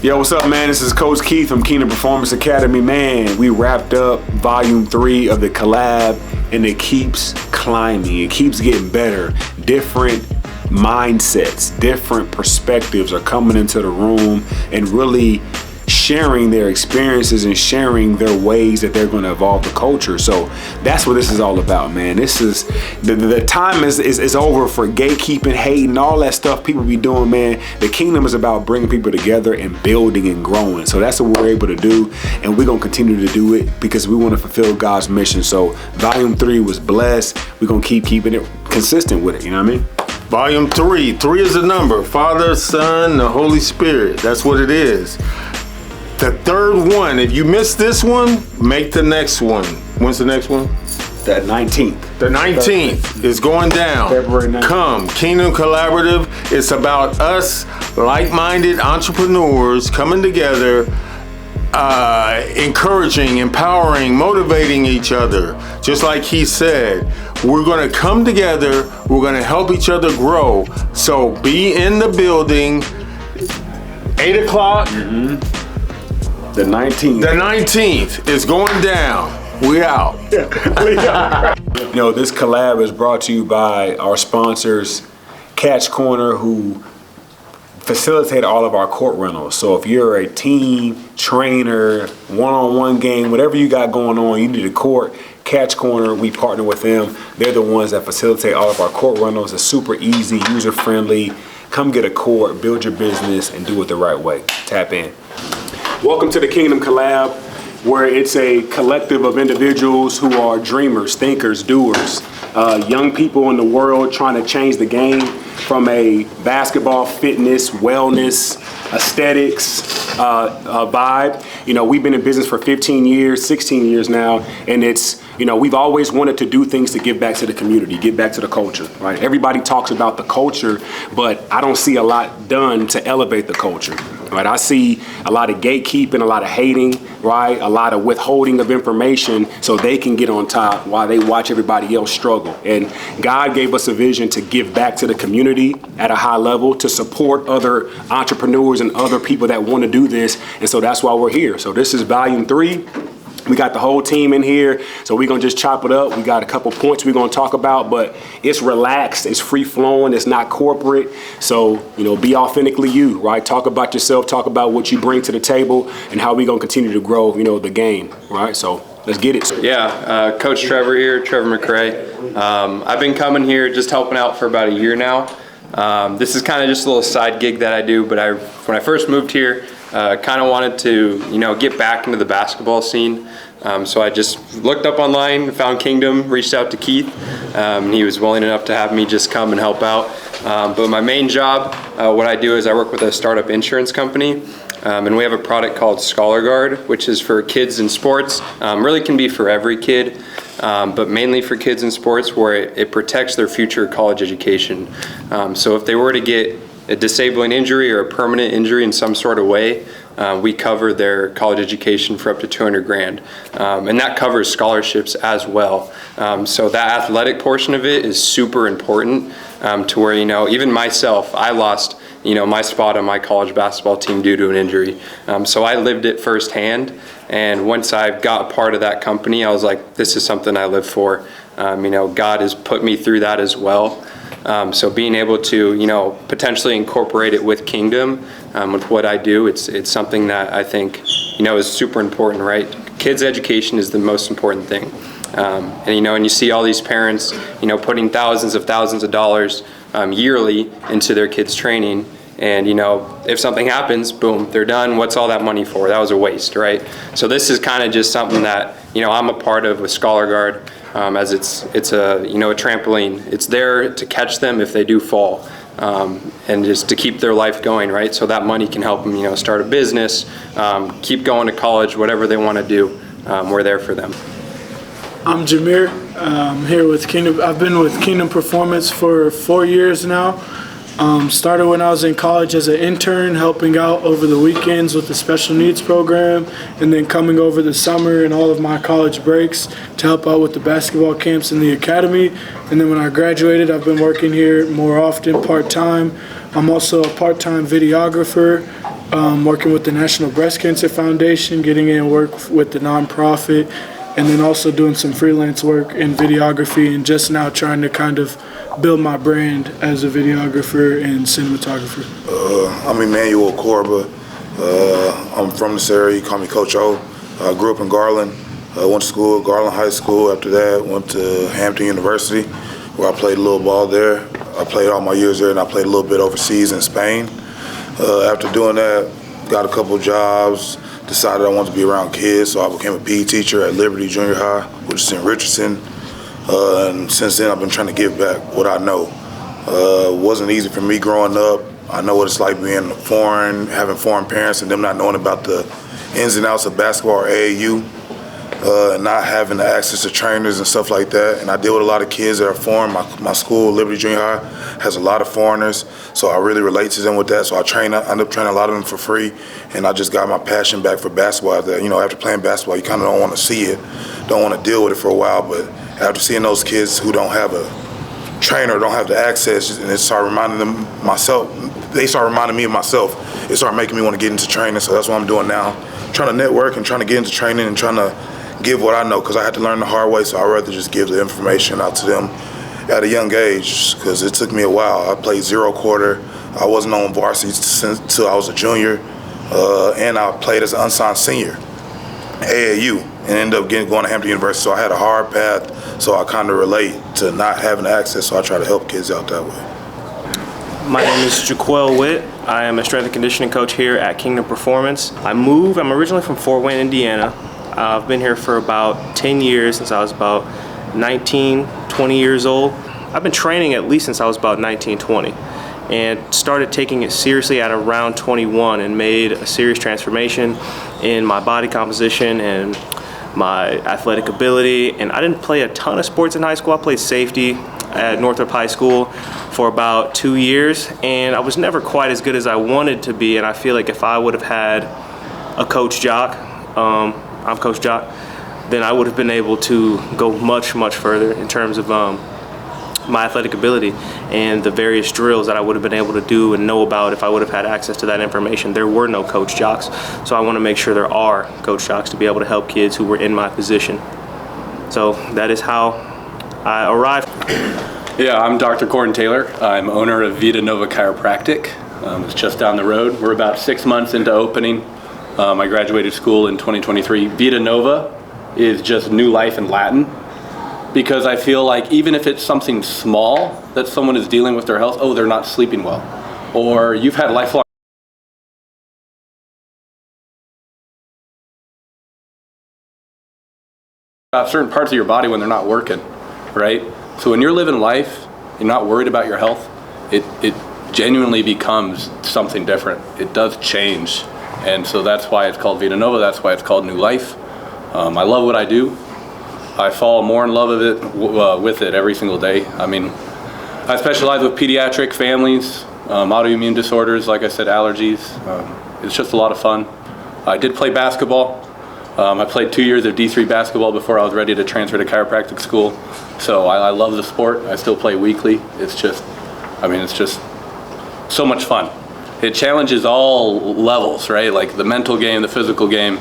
Yo, what's up, man? This is Coach Keith from Kingdom Performance Academy. Man, we wrapped up Volume 3 of the Kollab, and it keeps climbing. It keeps getting better. Different mindsets, different perspectives are coming into the room and really sharing their experiences and sharing their ways that they're going to evolve the culture. So that's what this is all about, man. This is the time is over for gatekeeping, hating, all that stuff people be doing, man. The kingdom is about bringing people together and building and growing. So that's what we're able to do, and we're going to continue to do it because we want to fulfill God's mission. So Volume 3 was blessed. We're going to keep keeping it consistent with it, you know what I mean? Volume 3. 3 is the number. Father, Son, the Holy Spirit. That's what it is. The third one, if you miss this one, make the next one. When's the next one? The 19th. The 19th is going down. February 19th. Come, Kingdom Collaborative. It's about us like-minded entrepreneurs coming together, encouraging, empowering, motivating each other. Just like he said, we're going to come together. We're going to help each other grow. So be in the building, 8 o'clock. Mm-hmm. The 19th. The 19th is going down. We out. You know, this collab is brought to you by our sponsors, Catch Corner, who facilitate all of our court rentals. So if you're a team, trainer, one-on-one game, whatever you got going on, you need a court, Catch Corner, we partner with them. They're the ones that facilitate all of our court rentals. It's super easy, user-friendly. Come get a court, build your business, and do it the right way. Tap in. Welcome to the Kingdom Kollab, where it's a collective of individuals who are dreamers, thinkers, doers, young people in the world trying to change the game from a basketball, fitness, wellness, aesthetics vibe. You know, we've been in business for 15 years, 16 years now, and it's, you know, we've always wanted to do things to give back to the community, give back to the culture, right? Everybody talks about the culture, but I don't see a lot done to elevate the culture, right? I see a lot of gatekeeping, a lot of hating, right? A lot of withholding of information so they can get on top while they watch everybody else struggle. And God gave us a vision to give back to the community at a high level, to support other entrepreneurs and other people that want to do this. And so that's why we're here. So this is Volume 3. We got the whole team in here, so we're gonna just chop it up. We got a couple points we're gonna talk about, but it's relaxed, it's free flowing, it's not corporate. So, you know, be authentically you, right? Talk about yourself, talk about what you bring to the table and how we gonna continue to grow, you know, the game, right? So let's get it. Yeah, Coach Trevor here, Trevor McRae. I've been coming here just helping out for about a year now. This is kind of just a little side gig that I do, but when I first moved here, kind of wanted to, you know, get back into the basketball scene. So I just looked up online, found Kingdom, reached out to Keith, and he was willing enough to have me just come and help out. But my main job, what I do is I work with a startup insurance company, and we have a product called Scholar Guard, which is for kids in sports. Really can be for every kid, but mainly for kids in sports, where it protects their future college education. So if they were to get a disabling injury or a permanent injury in some sort of way, we cover their college education for up to $200,000, and that covers scholarships as well. So that athletic portion of it is super important, to where, you know, even myself, I lost, you know, my spot on my college basketball team due to an injury. So I lived it firsthand, and once I got a part of that company, I was like, this is something I live for. You know, God has put me through that as well. So being able to, you know, potentially incorporate it with Kingdom, with what I do, it's something that I think, you know, is super important, right? Kids' education is the most important thing. And, you know, and you see all these parents, you know, putting thousands of dollars yearly into their kids' training. And, you know, if something happens, boom, they're done. What's all that money for? That was a waste, right? So this is kind of just something that, you know, I'm a part of with Scholar Guard, as it's a, you know, a trampoline. It's there to catch them if they do fall, and just to keep their life going, right? So that money can help them, you know, start a business, keep going to college, whatever they want to do. We're there for them. I'm Jameer. I'm here with Kingdom. I've been with Kingdom Performance for 4 years now. Started when I was in college as an intern, helping out over the weekends with the special needs program, and then coming over the summer and all of my college breaks to help out with the basketball camps in the academy. And then when I graduated, I've been working here more often, part-time. I'm also a part-time videographer. working with the National Breast Cancer Foundation, getting in work with the nonprofit, and then also doing some freelance work in videography, and just now trying to kind of build my brand as a videographer and cinematographer. I'm Emmanuel Korba. I'm from this area. You call me Coach O. I grew up in Garland. Went to school at Garland High School. After that, went to Hampton University, where I played a little ball there. I played all my years there, and I played a little bit overseas in Spain. After doing that, got a couple jobs, decided I wanted to be around kids, so I became a PE teacher at Liberty Junior High, which is in Richardson. And since then, I've been trying to give back what I know. It wasn't easy for me growing up. I know what it's like being foreign, having foreign parents, and them not knowing about the ins and outs of basketball or AAU, and not having the access to trainers and stuff like that. And I deal with a lot of kids that are foreign. My school, Liberty Junior High, has a lot of foreigners, so I really relate to them with that. So I end up training a lot of them for free, and I just got my passion back for basketball. After playing basketball, you kind of don't want to see it, don't want to deal with it for a while, but after seeing those kids who don't have a trainer, don't have the access, and it started reminding them myself, they started reminding me of myself. It started making me want to get into training, so that's what I'm doing now. Trying to network and trying to get into training and trying to give what I know, because I had to learn the hard way, so I'd rather just give the information out to them at a young age, because it took me a while. I played 0 quarter. I wasn't on varsity until I was a junior, and I played as an unsigned senior, AAU, and ended up going to Hampton University. So I had a hard path, so I kind of relate to not having access, so I try to help kids out that way. My name is Jaquel Witt. I am a strength and conditioning coach here at Kingdom Performance. I'm originally from Fort Wayne, Indiana. I've been here for about 10 years, since I was about 19, 20 years old. I've been training at least since I was about 19, 20, and started taking it seriously at around 21 and made a serious transformation in my body composition and my athletic ability. And I didn't play a ton of sports in high school. I played safety at Northrop High School for about 2 years, and I was never quite as good as I wanted to be. And I feel like if I would have had a coach Jock, I'm Coach Jock, then I would have been able to go much, much further in terms of my athletic ability and the various drills that I would have been able to do and know about if I would have had access to that information. There were no Coach Jocks, so I want to make sure there are Coach Jocks to be able to help kids who were in my position. So that is how I arrived. Yeah, I'm Dr. Gordon Taylor. I'm owner of Vita Nova Chiropractic. It's just down the road. We're about 6 months into opening. I graduated school in 2023. Vita Nova is just new life in Latin, because I feel like even if it's something small that someone is dealing with their health, oh, they're not sleeping well, or you've had lifelong certain parts of your body when they're not working, right? So when you're living life, you're not worried about your health, it genuinely becomes something different. It does change. And so that's why it's called Vita Nova. That's why it's called New Life. I love what I do. I fall more in love with it every single day. I mean, I specialize with pediatric families, autoimmune disorders, like I said, allergies. It's just a lot of fun. I did play basketball. I played 2 years of D3 basketball before I was ready to transfer to chiropractic school. So I love the sport. I still play weekly. It's just so much fun. It challenges all levels, right? Like the mental game, the physical game.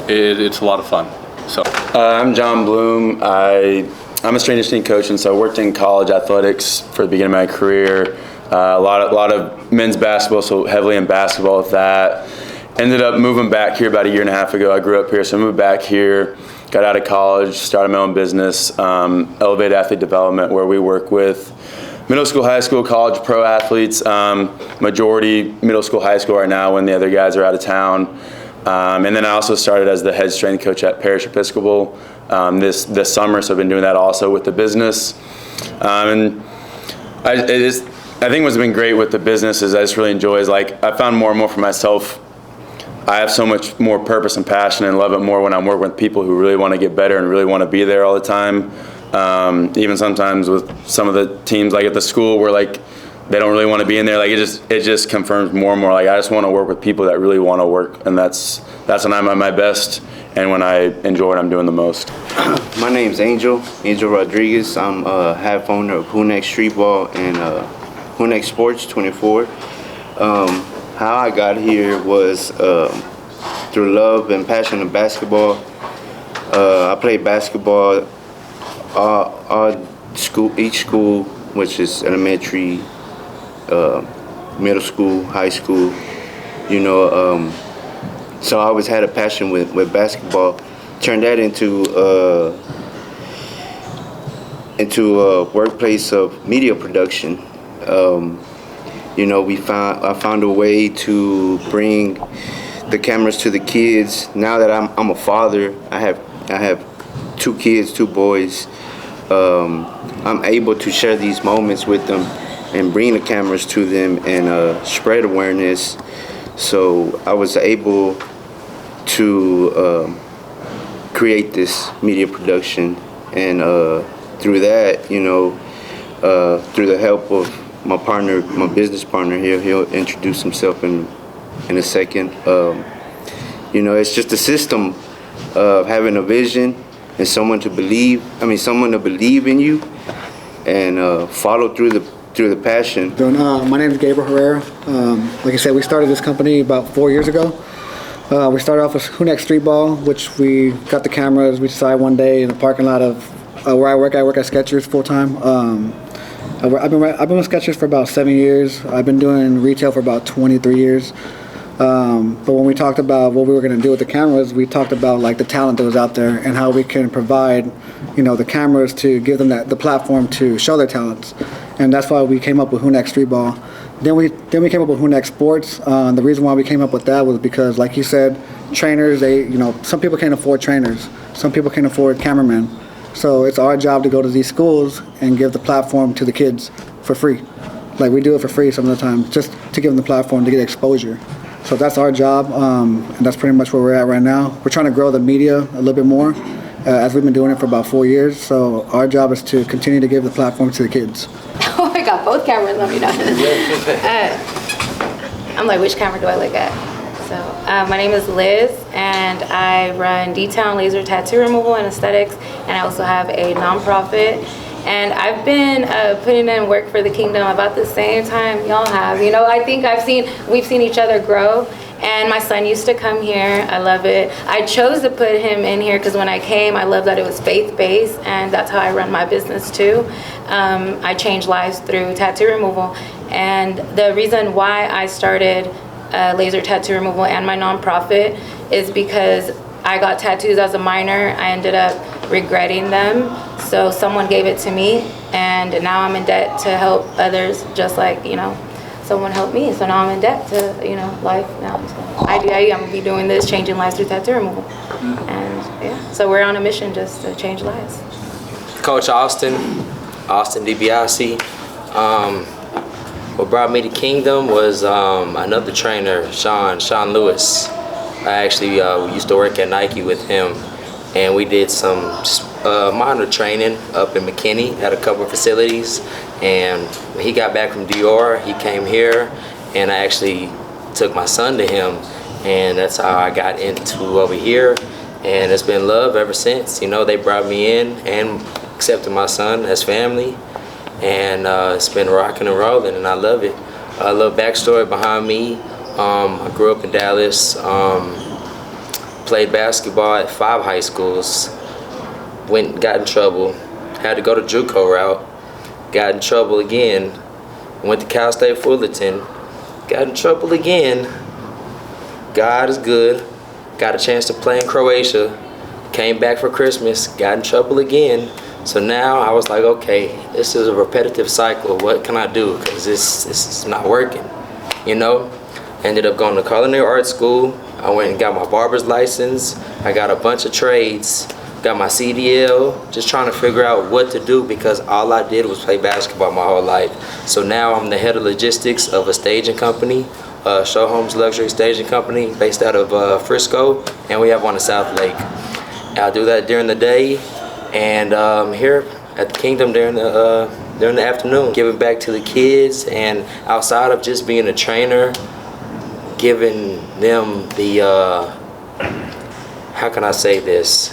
It's a lot of fun. So I'm John Bloom. I'm a strength and conditioning coach, and so I worked in college athletics for the beginning of my career. A lot of men's basketball, so heavily in basketball with that. Ended up moving back here about a year and a half ago. I grew up here, so I moved back here, got out of college, started my own business, Elevated Athlete Development, where we work with middle school, high school, college, pro athletes, majority middle school, high school right now when the other guys are out of town. And then I also started as the head strength coach at Parish Episcopal this summer, so I've been doing that also with the business. And I think what's been great with the business is I just really enjoy is like I found more and more for myself. I have so much more purpose and passion and love it more when I'm working with people who really want to get better and really want to be there all the time. Even sometimes with some of the teams like at the school where like they don't really want to be in there, like it just confirms more and more like I just want to work with people that really want to work, and that's when I'm at my best and when I enjoy what I'm doing the most. My name's Angel Rodriguez. I'm half owner of Hunex Streetball and Hunex Sports 24. how I got here was through love and passion of basketball. I played basketball each school, which is elementary, middle school, high school. You know, so I always had a passion with basketball. Turned that into a workplace of media production. You know, I found a way to bring the cameras to the kids. Now that I'm a father, I have 2 kids, 2 boys. I'm able to share these moments with them and bring the cameras to them and spread awareness. So I was able to create this media production, and through that, you know, through the help of my partner, my business partner here, he'll introduce himself in a second. You know, it's just a system of having a vision and someone to believe in you and follow through the passion. My name is Gabriel Herrera. Like I said, we started this company about 4 years ago. We started off with Hunex Street Ball, which we got the cameras. We decided one day in the parking lot of where I work at Skechers full time. I've been with Skechers for about 7 years. I've been doing retail for about 23 years. But when we talked about what we were going to do with the cameras, we talked about like the talent that was out there and how we can provide, you know, the cameras to give them the platform to show their talents. And that's why we came up with Hunex Street Ball. Then we came up with Hunex Sports. The reason why we came up with that was because, like you said, trainers, some people can't afford trainers. Some people can't afford cameramen. So it's our job to go to these schools and give the platform to the kids for free. Like, we do it for free some of the time, just to give them the platform to get exposure. So that's our job, and that's pretty much where we're at right now. We're trying to grow the media a little bit more, as we've been doing it for about 4 years. So our job is to continue to give the platform to the kids. Oh, I got both cameras on me now. I'm like, which camera do I look at? So my name is Liz, and I run D-Town Laser Tattoo Removal and Aesthetics, and I also have a nonprofit. And I've been putting in work for the kingdom about the same time y'all have. You know, I think we've seen each other grow. And my son used to come here. I love it. I chose to put him in here because when I came, I love that it was faith-based, and that's how I run my business too. I change lives through tattoo removal. And the reason why I started laser tattoo removal and my nonprofit is because I got tattoos as a minor. I ended up regretting them. So someone gave it to me, and now I'm in debt to help others, just like, you know, someone helped me. So now I'm in debt to, you know, life now. So I'm gonna be doing this, changing lives through tattoo removal. And yeah, so we're on a mission just to change lives. Coach Austin DiBiase. What brought me to Kingdom was another trainer, Sean Lewis. I actually used to work at Nike with him, and we did some minor training up in McKinney at a couple of facilities. And when he got back from Dior, he came here, and I actually took my son to him, and that's how I got into over here. And it's been love ever since. You know, they brought me in and accepted my son as family, and it's been rocking and rolling, and I love it. A little backstory behind me. I grew up in Dallas, played basketball at 5 high schools, got in trouble, had to go to JUCO route, got in trouble again, went to Cal State Fullerton, got in trouble again. God is good, got a chance to play in Croatia, came back for Christmas, got in trouble again. So now I was like, okay, this is a repetitive cycle. What can I do? Because this is not working, you know? Ended up going to culinary arts school. I went and got my barber's license. I got a bunch of trades, got my CDL, just trying to figure out what to do because all I did was play basketball my whole life. So now I'm the head of logistics of a staging company, Show Homes Luxury Staging Company based out of Frisco, and we have one in South Lake. I'll do that during the day, and here at the Kingdom during the afternoon, giving back to the kids, and outside of just being a trainer, giving them the, how can I say this?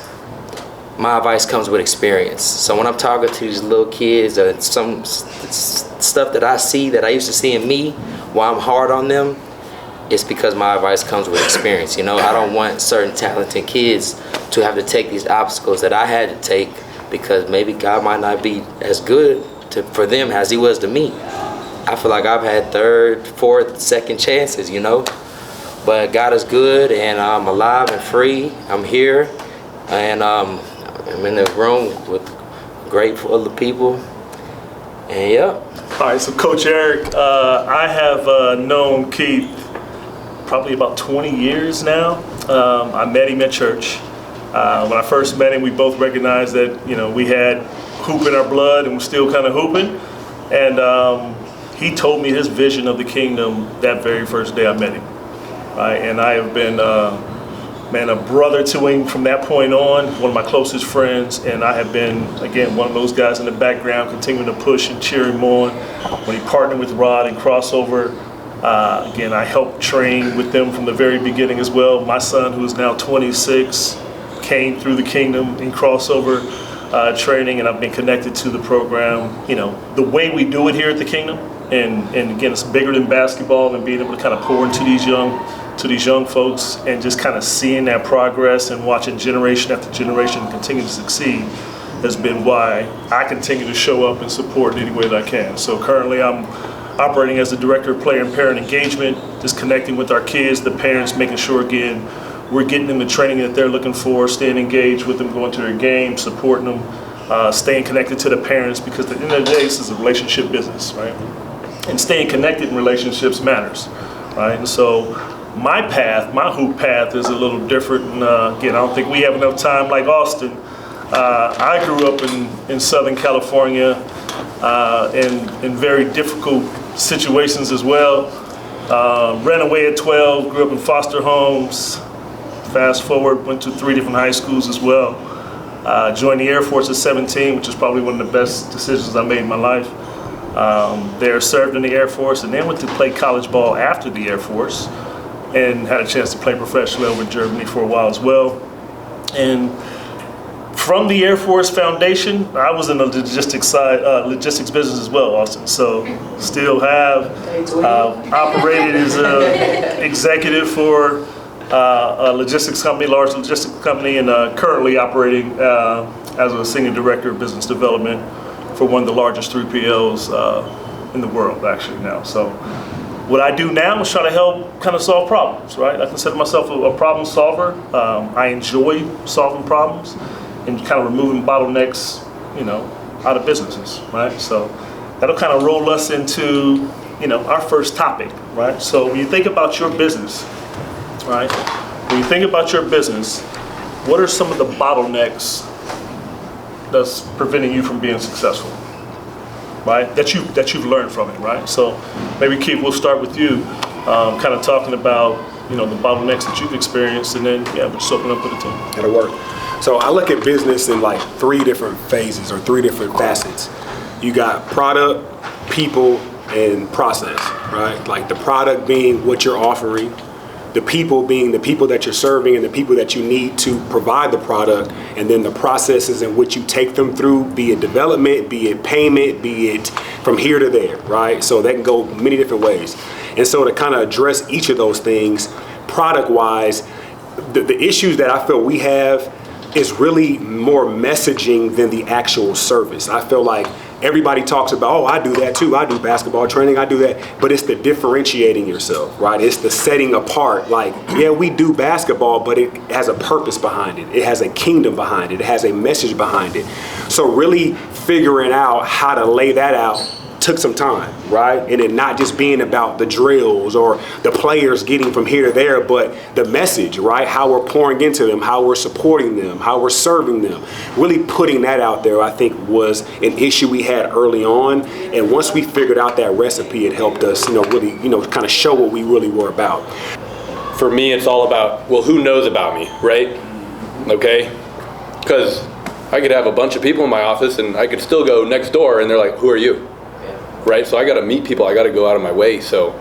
My advice comes with experience. So when I'm talking to these little kids, some stuff that I see that I used to see in me while I'm hard on them, it's because my advice comes with experience. You know, I don't want certain talented kids to have to take these obstacles that I had to take, because maybe God might not be as good for them as he was to me. I feel like I've had third, fourth, second chances, you know. But God is good, and I'm alive and free. I'm here, and I'm in the room with great full of people, and yeah. All right, so Coach Eric, I have known Keith probably about 20 years now. I met him at church. When I first met him, we both recognized that, you know, we had hoop in our blood and we're still kind of hooping. And he told me his vision of the kingdom that very first day I met him. Right? And I have been, a brother to him from that point on, one of my closest friends. And I have been, again, one of those guys in the background, continuing to push and cheer him on. When he partnered with Rod and Crossover, again, I helped train with them from the very beginning as well. My son, who is now 26, came through the kingdom in Crossover training, and I've been connected to the program. You know, the way we do it here at the kingdom, and again, it's bigger than basketball, and being able to kind of pour into these young folks, and just kind of seeing that progress and watching generation after generation continue to succeed has been why I continue to show up and support in any way that I can. So currently I'm operating as the director of player and parent engagement, just connecting with our kids, the parents, making sure, again, we're getting them the training that they're looking for, staying engaged with them, going to their games, supporting them, staying connected to the parents, because at the end of the day, this is a relationship business, right? And staying connected in relationships matters, right? And so my path, my hoop path, is a little different. And again, I don't think we have enough time like Austin. I grew up in Southern California in very difficult situations as well. Ran away at 12, grew up in foster homes. Fast forward, went to 3 different high schools as well. Joined the Air Force at 17, which is probably one of the best decisions I made in my life. There served in the Air Force, and then went to play college ball after the Air Force, and had a chance to play professionally over in Germany for a while as well. And from the Air Force Foundation, I was in the logistics business as well, Austin. So still have operated as an executive for a logistics company, large logistics company, and currently operating as a senior director of business development for one of the largest 3PLs in the world, actually, now. So what I do now is try to help kind of solve problems, right? I consider myself a problem solver. I enjoy solving problems and kind of removing bottlenecks, you know, out of businesses, right? So that'll kind of roll us into, you know, our first topic, right? So when you think about your business, right? When you think about your business, what are some of the bottlenecks that's preventing you from being successful, right? That you've learned from it, right? So maybe Keith, we'll start with you, kind of talking about, you know, the bottlenecks that you've experienced, and then we'll just open up with the team. That'll work. So I look at business in like 3 different phases or 3 different facets. You got product, people, and process, right? Like the product being what you're offering, the people being the people that you're serving and the people that you need to provide the product, and then the processes in which you take them through, be it development, be it payment, be it from here to there, right? So that can go many different ways. And so to kind of address each of those things, product-wise, the issues that I feel we have is really more messaging than the actual service. I feel like everybody talks about, oh, I do that too. I do basketball training, I do that. But it's the differentiating yourself, right? It's the setting apart. Like, yeah, we do basketball, but it has a purpose behind it. It has a kingdom behind it. It has a message behind it. So really figuring out how to lay that out took some time, right? And it not just being about the drills or the players getting from here to there, but the message, right? How we're pouring into them, how we're supporting them, how we're serving them. Really putting that out there, I think, was an issue we had early on. And once we figured out that recipe, it helped us, really, kind of show what we really were about. For me, it's all about, well, who knows about me, right? Okay? Because I could have a bunch of people in my office and I could still go next door and they're like, who are you? Right, so I got to meet people. I got to go out of my way, so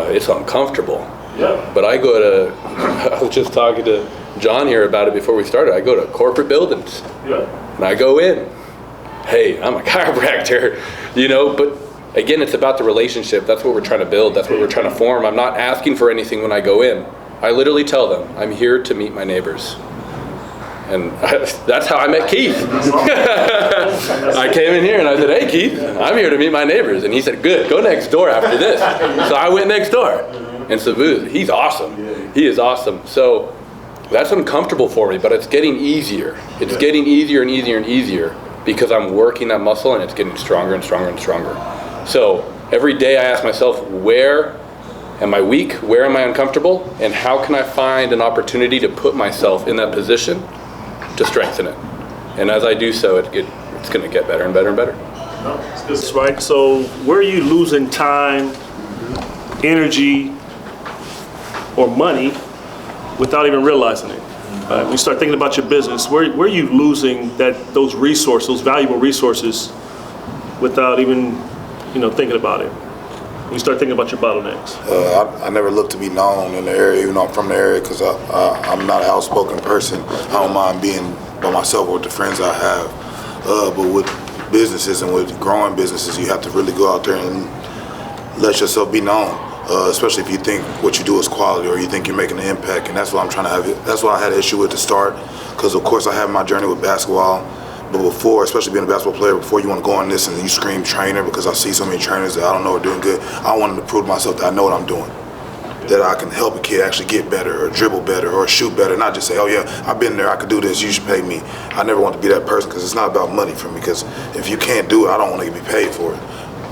it's uncomfortable. Yeah. But I go to. I was just talking to John here about it before we started. I go to corporate buildings. Yeah. And I go in. Hey, I'm a chiropractor, but again, it's about the relationship. That's what we're trying to build. That's what we're trying to form. I'm not asking for anything when I go in. I literally tell them, I'm here to meet my neighbors. And that's how I met Keith. I came in here and I said, hey Keith, I'm here to meet my neighbors. And he said, good, go next door after this. So I went next door. And so he's awesome. He is awesome. So that's uncomfortable for me, but it's getting easier. It's getting easier and easier and easier because I'm working that muscle and it's getting stronger and stronger and stronger. So every day I ask myself, where am I weak? Where am I uncomfortable? And how can I find an opportunity to put myself in that position to strengthen it? And as I do so, it's going to get better and better and better. That's right. So where are you losing time, energy, or money without even realizing it? When you start thinking about your business, where are you losing those resources, those valuable resources, without even thinking about it? When you start thinking about your bottlenecks. I never look to be known in the area, even though I'm from the area, because I'm not an outspoken person. I don't mind being by myself or with the friends I have. But with businesses and with growing businesses, you have to really go out there and let yourself be known. Especially if you think what you do is quality or you think you're making an impact, and that's what I'm trying to have. That's what I had an issue with to start, because of course I have my journey with basketball. But before, especially being a basketball player, before you want to go on this and you scream trainer, because I see so many trainers that I don't know are doing good, I wanted to prove to myself that I know what I'm doing. That I can help a kid actually get better or dribble better or shoot better, not just say, oh yeah, I've been there, I could do this, you should pay me. I never want to be that person, because it's not about money for me, because if you can't do it, I don't want to be paid for it.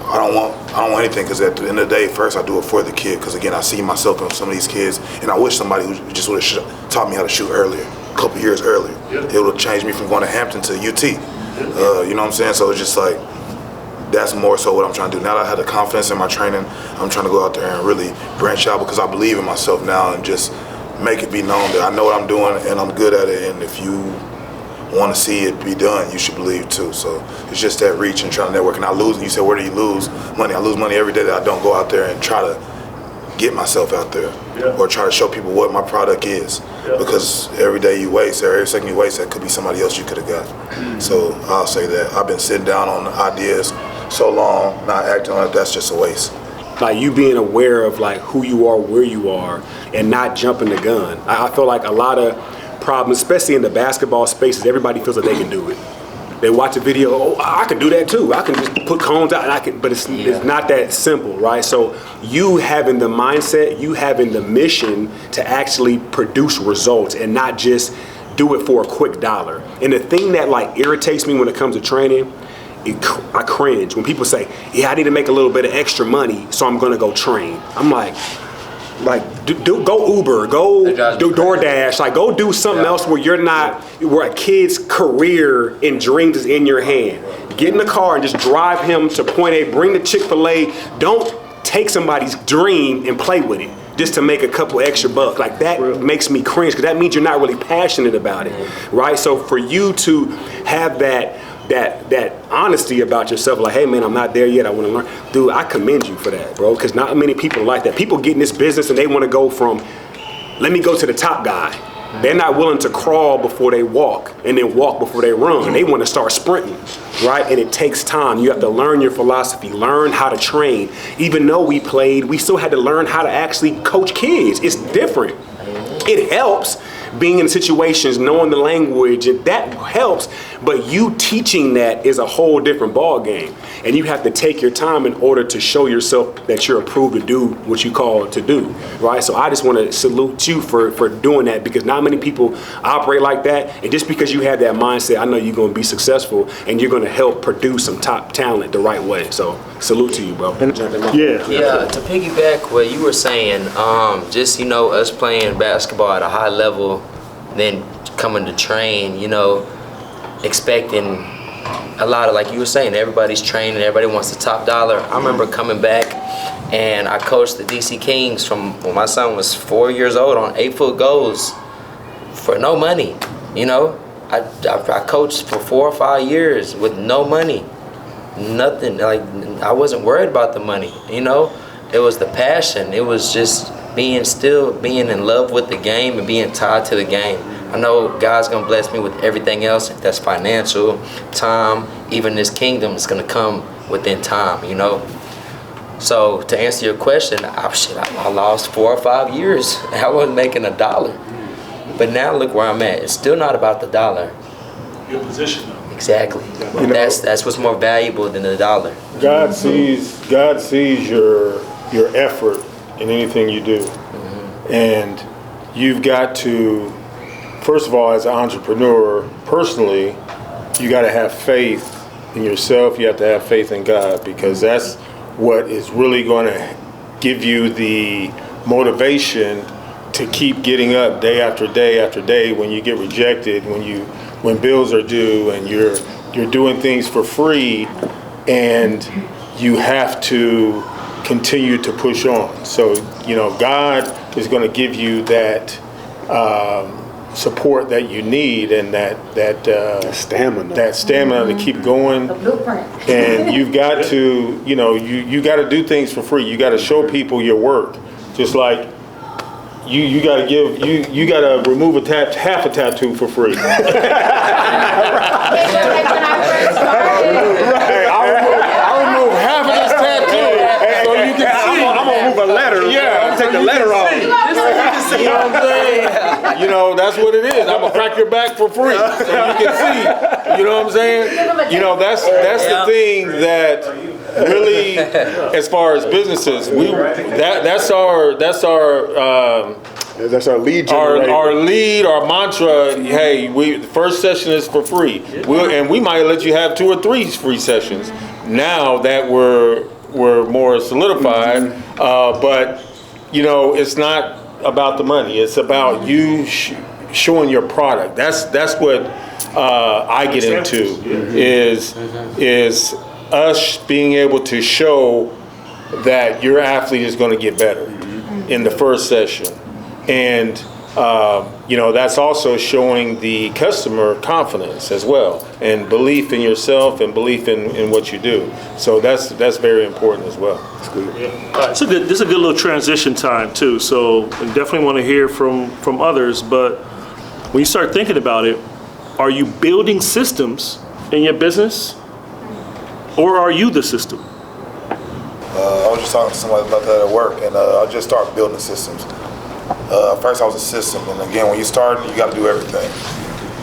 I don't want anything, because at the end of the day, first I do it for the kid, because again, I see myself in some of these kids, and I wish somebody who just would have taught me how to shoot earlier, a couple years earlier. It would have changed me from going to Hampton to UT. You know what I'm saying? So it's just like, that's more so what I'm trying to do. Now that I have the confidence in my training, I'm trying to go out there and really branch out, because I believe in myself now, and just make it be known that I know what I'm doing and I'm good at it, and if you want to see it be done, you should believe too. So it's just that reach and trying to network. And I lose, you said, where do you lose money? I lose money every day that I don't go out there and try to get myself out there, or try to show people what my product is, because every day you waste, or every second you waste, that could be somebody else you could have got. So I'll say that I've been sitting down on ideas so long, not acting on it, that's just a waste. Like you being aware of like who you are, where you are, and not jumping the gun. I feel like a lot of problems, especially in the basketball spaces, everybody feels like they can do it. They watch a video, oh, I can do that too. I can just put cones out, and I can. But it's not that simple, right? So you having the mindset, you having the mission to actually produce results and not just do it for a quick dollar. And the thing that like irritates me when it comes to training, I cringe when people say, yeah, I need to make a little bit of extra money, so I'm gonna go train. I'm like go Uber, go do DoorDash, like go do something else where you're not, where a kid's career and dreams is in your hand. Get in the car and just drive him to point A, bring the Chick-fil-A. Don't take somebody's dream and play with it just to make a couple extra bucks. Like that makes me cringe, because that means you're not really passionate about it, right? So for you to have that honesty about yourself, like, hey man, I'm not there yet, I want to learn. Dude, I commend you for that, bro, because not many people are like that. People get in this business and they want to go from, let me go to the top guy. They're not willing to crawl before they walk, and then walk before they run. They want to start sprinting, right? And it takes time. You have to learn your philosophy, learn how to train. Even though we played, we still had to learn how to actually coach kids. It's different. It helps being in situations, knowing the language, and that helps, but you teaching that is a whole different ball game. And you have to take your time in order to show yourself that you're approved to do what you call to do, right? So I just want to salute you for doing that, because not many people operate like that. And just because you have that mindset, I know you're going to be successful and you're going to help produce some top talent the right way. So salute to you, bro. Yeah, to piggyback what you were saying, just, us playing basketball at a high level, then coming to train, expecting a lot of, like you were saying, everybody's training, everybody wants the top dollar. I remember coming back and I coached the DC Kings from when my son was 4 years old on 8-foot goals for no money. I coached for 4 or 5 years with no money, nothing. Like, I wasn't worried about the money, It was the passion. It was just being in love with the game and being tied to the game. I know God's gonna bless me with everything else, if that's financial, time, even this kingdom is gonna come within time, So to answer your question, I lost 4 or 5 years. I wasn't making $1. But now look where I'm at. It's still not about the dollar. Your position, though. Exactly. That's what's more valuable than $1. God sees your effort in anything you do. And you've got to, first of all, as an entrepreneur, personally, you got to have faith in yourself. You have to have faith in God, because that's what is really going to give you the motivation to keep getting up day after day after day when you get rejected, when bills are due and you're doing things for free, and you have to continue to push on. So, God is going to give you that support that you need, and that stamina to keep going. And you've got to, you got to do things for free. You got to show people your work. Just like you got to remove half a tattoo for free. I'll remove half of this tattoo so you can see. I'm gonna move a letter. Yeah, I'm gonna take the letter off. You know what I'm saying? That's what it is. I'm gonna crack your back for free so you can see. You know what I'm saying? That's the thing that really, as far as businesses, that's our lead generator. Our mantra. Hey, the first session is for free, and we might let you have 2 or 3 free sessions. Now that we're more solidified, but it's not about the money. It's about you showing your product. That's what I get into is us being able to show that your athlete is going to get better in the first session. And that's also showing the customer confidence as well, and belief in yourself and belief in what you do. So that's very important as well. That's good. Yeah. So this is a good little transition time too. So I definitely want to hear from others. But when you start thinking about it, are you building systems in your business, or are you the system? I was just talking to somebody about that at work, and I just started building systems. First I was a system, and again, when you start, you got to do everything.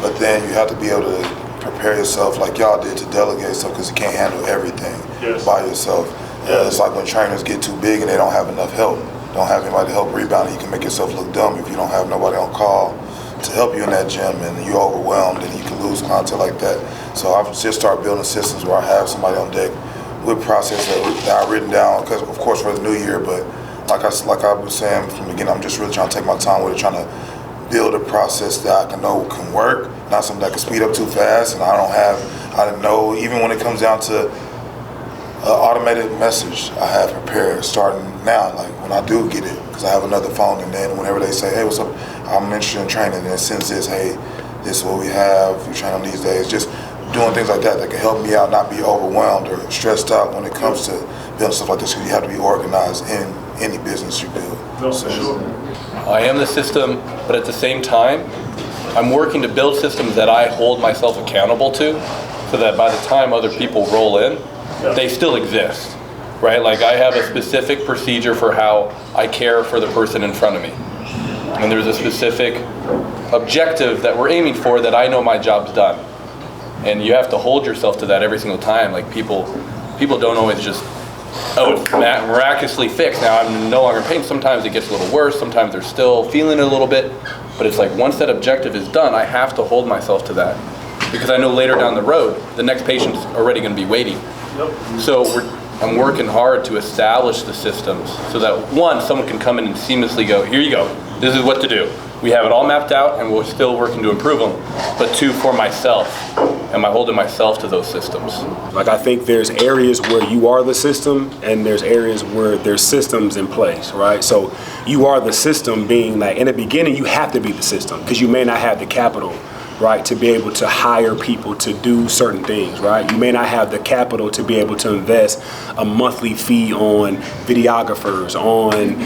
But then you have to be able to prepare yourself like y'all did to delegate stuff, because you can't handle everything by yourself. It's like when trainers get too big and they don't have enough help, don't have anybody to help rebound, you can make yourself look dumb if you don't have nobody on call to help you in that gym, and you're overwhelmed and you can lose content like that. So I've just started building systems where I have somebody on deck with process that I've written down, because of course for the new year, but like I was saying from the beginning, I'm just really trying to take my time with it, trying to build a process that I can know can work, not something that can speed up too fast, and I didn't know, even when it comes down to automated message I have prepared starting now, like when I do get it, because I have another phone, and then whenever they say, hey, what's up, I'm interested in training, and it sends this, hey, this is what we have, you train on these days, just doing things like that can help me out, not be overwhelmed or stressed out when it comes to building stuff like this, because you have to be organized in any business you build. No, for sure. I am the system, but at the same time, I'm working to build systems that I hold myself accountable to, so that by the time other people roll in, they still exist, right? Like I have a specific procedure for how I care for the person in front of me. And there's a specific objective that we're aiming for that I know my job's done. And you have to hold yourself to that every single time. Like people don't always just, miraculously fixed. Now I'm no longer in pain. Sometimes it gets a little worse. Sometimes they're still feeling it a little bit. But it's like once that objective is done, I have to hold myself to that. Because I know later down the road, the next patient's already going to be waiting. So I'm working hard to establish the systems so that one, someone can come in and seamlessly go, here you go, this is what to do. We have it all mapped out and we're still working to improve them. But two, for myself, am I holding myself to those systems? Like I think there's areas where you are the system and there's areas where there's systems in place, right? So you are the system, being like in the beginning you have to be the system because you may not have the capital right, to be able to hire people to do certain things, right? You may not have the capital to be able to invest a monthly fee on videographers, on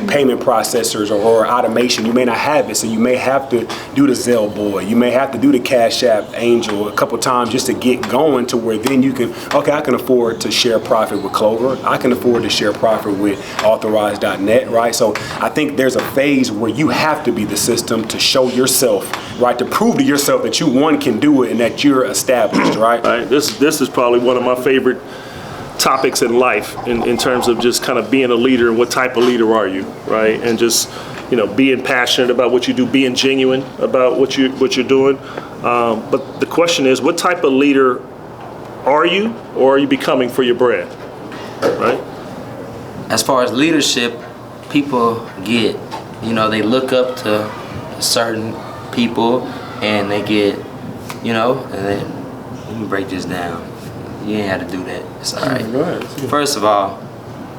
payment processors or automation. You may not have it, so you may have to do the Zelle boy. You may have to do the Cash App Angel a couple times just to get going to where then you can, okay, I can afford to share profit with Clover. I can afford to share profit with Authorize.net, right? So I think there's a phase where you have to be the system to show yourself, right, to prove to yourself that you, one, can do it and that you're established, right? Right. This is probably one of my favorite topics in life in terms of just kind of being a leader and what type of leader are you, right? And just, you know, being passionate about what you do, being genuine about what you're doing. But the question is, what type of leader are you, or are you becoming for your brand, right? As far as leadership, people get, you know, they look up to certain people and they get, you know, and then let me break this down. You ain't had to do that. It's all right. First of all,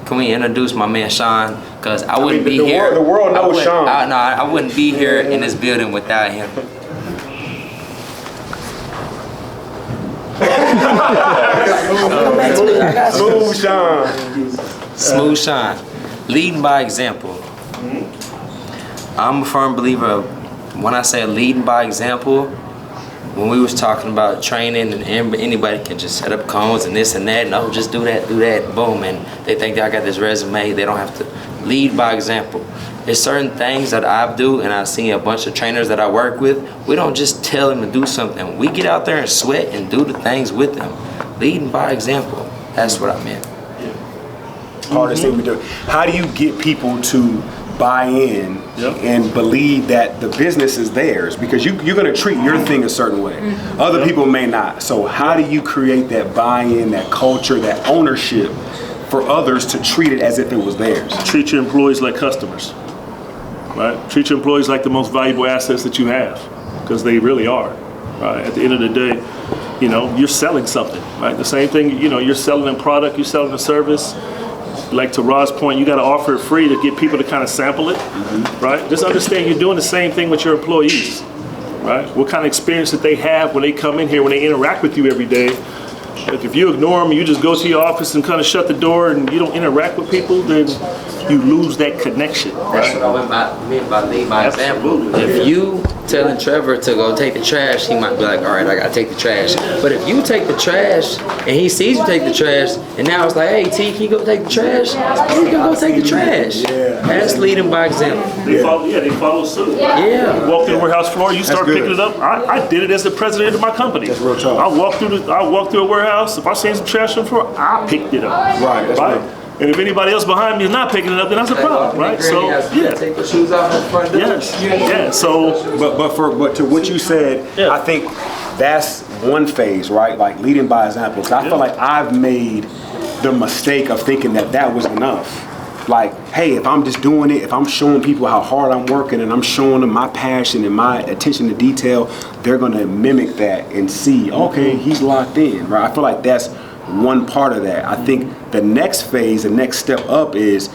can we introduce my man Sean? Because I wouldn't be here. The world knows Sean. I wouldn't be here in this building without him. Smooth Sean. Smooth Sean. Leading by example. I'm a firm believer of, when I say leading by example, when we was talking about training and anybody can just set up cones and this and that, no, just do that, boom, and they think that I got this resume, they don't have to lead by example. There's certain things that I do, and I've seen a bunch of trainers that I work with, we don't just tell them to do something. We get out there and sweat and do the things with them. Leading by example, that's what I meant. Hardest thing we do. How do you get people to buy in and believe that the business is theirs? Because you're going to treat your thing a certain way. Other people may not. So how do you create that buy-in, that culture, that ownership for others to treat it as if it was theirs? Treat your employees like customers, right? Treat your employees like the most valuable assets that you have, because they really are, right? At the end of the day, you know, you're selling something, right? The same thing, you know, you're selling a product, you're selling a service. Like to Rod's point, you got to offer it free to get people to kind of sample it, right? Just understand you're doing the same thing with your employees, right? What kind of experience that they have when they come in here, when they interact with you every day. Like if you ignore them, you just go to your office and kind of shut the door and you don't interact with people, then you lose that connection, right? That's what I meant by lead by example. If you telling Trevor to go take the trash, he might be like, all right, I gotta take the trash. But if you take the trash and he sees you take the trash, and now it's like, hey T, can you go take the trash? He's gonna go take the trash. That's leading by example. They follow suit. Yeah. You walk through the warehouse floor, you start picking it up. I did it as the president of my company. That's real talk. I walk through a warehouse. If I see some trash on the floor, I picked it up. Right. That's right. real. And if anybody else behind me is not picking it up, then that's a problem, right? So yeah. Take the shoes off in front of Yes. Yeah. So, but to what you said, I think that's one phase, right? Like leading by example. 'Cause I feel like I've made the mistake of thinking that was enough. Like, hey, if I'm just doing it, if I'm showing people how hard I'm working and I'm showing them my passion and my attention to detail, they're gonna mimic that and see, okay, he's locked in, right? I feel like that's one part of that. I think the next phase, the next step up is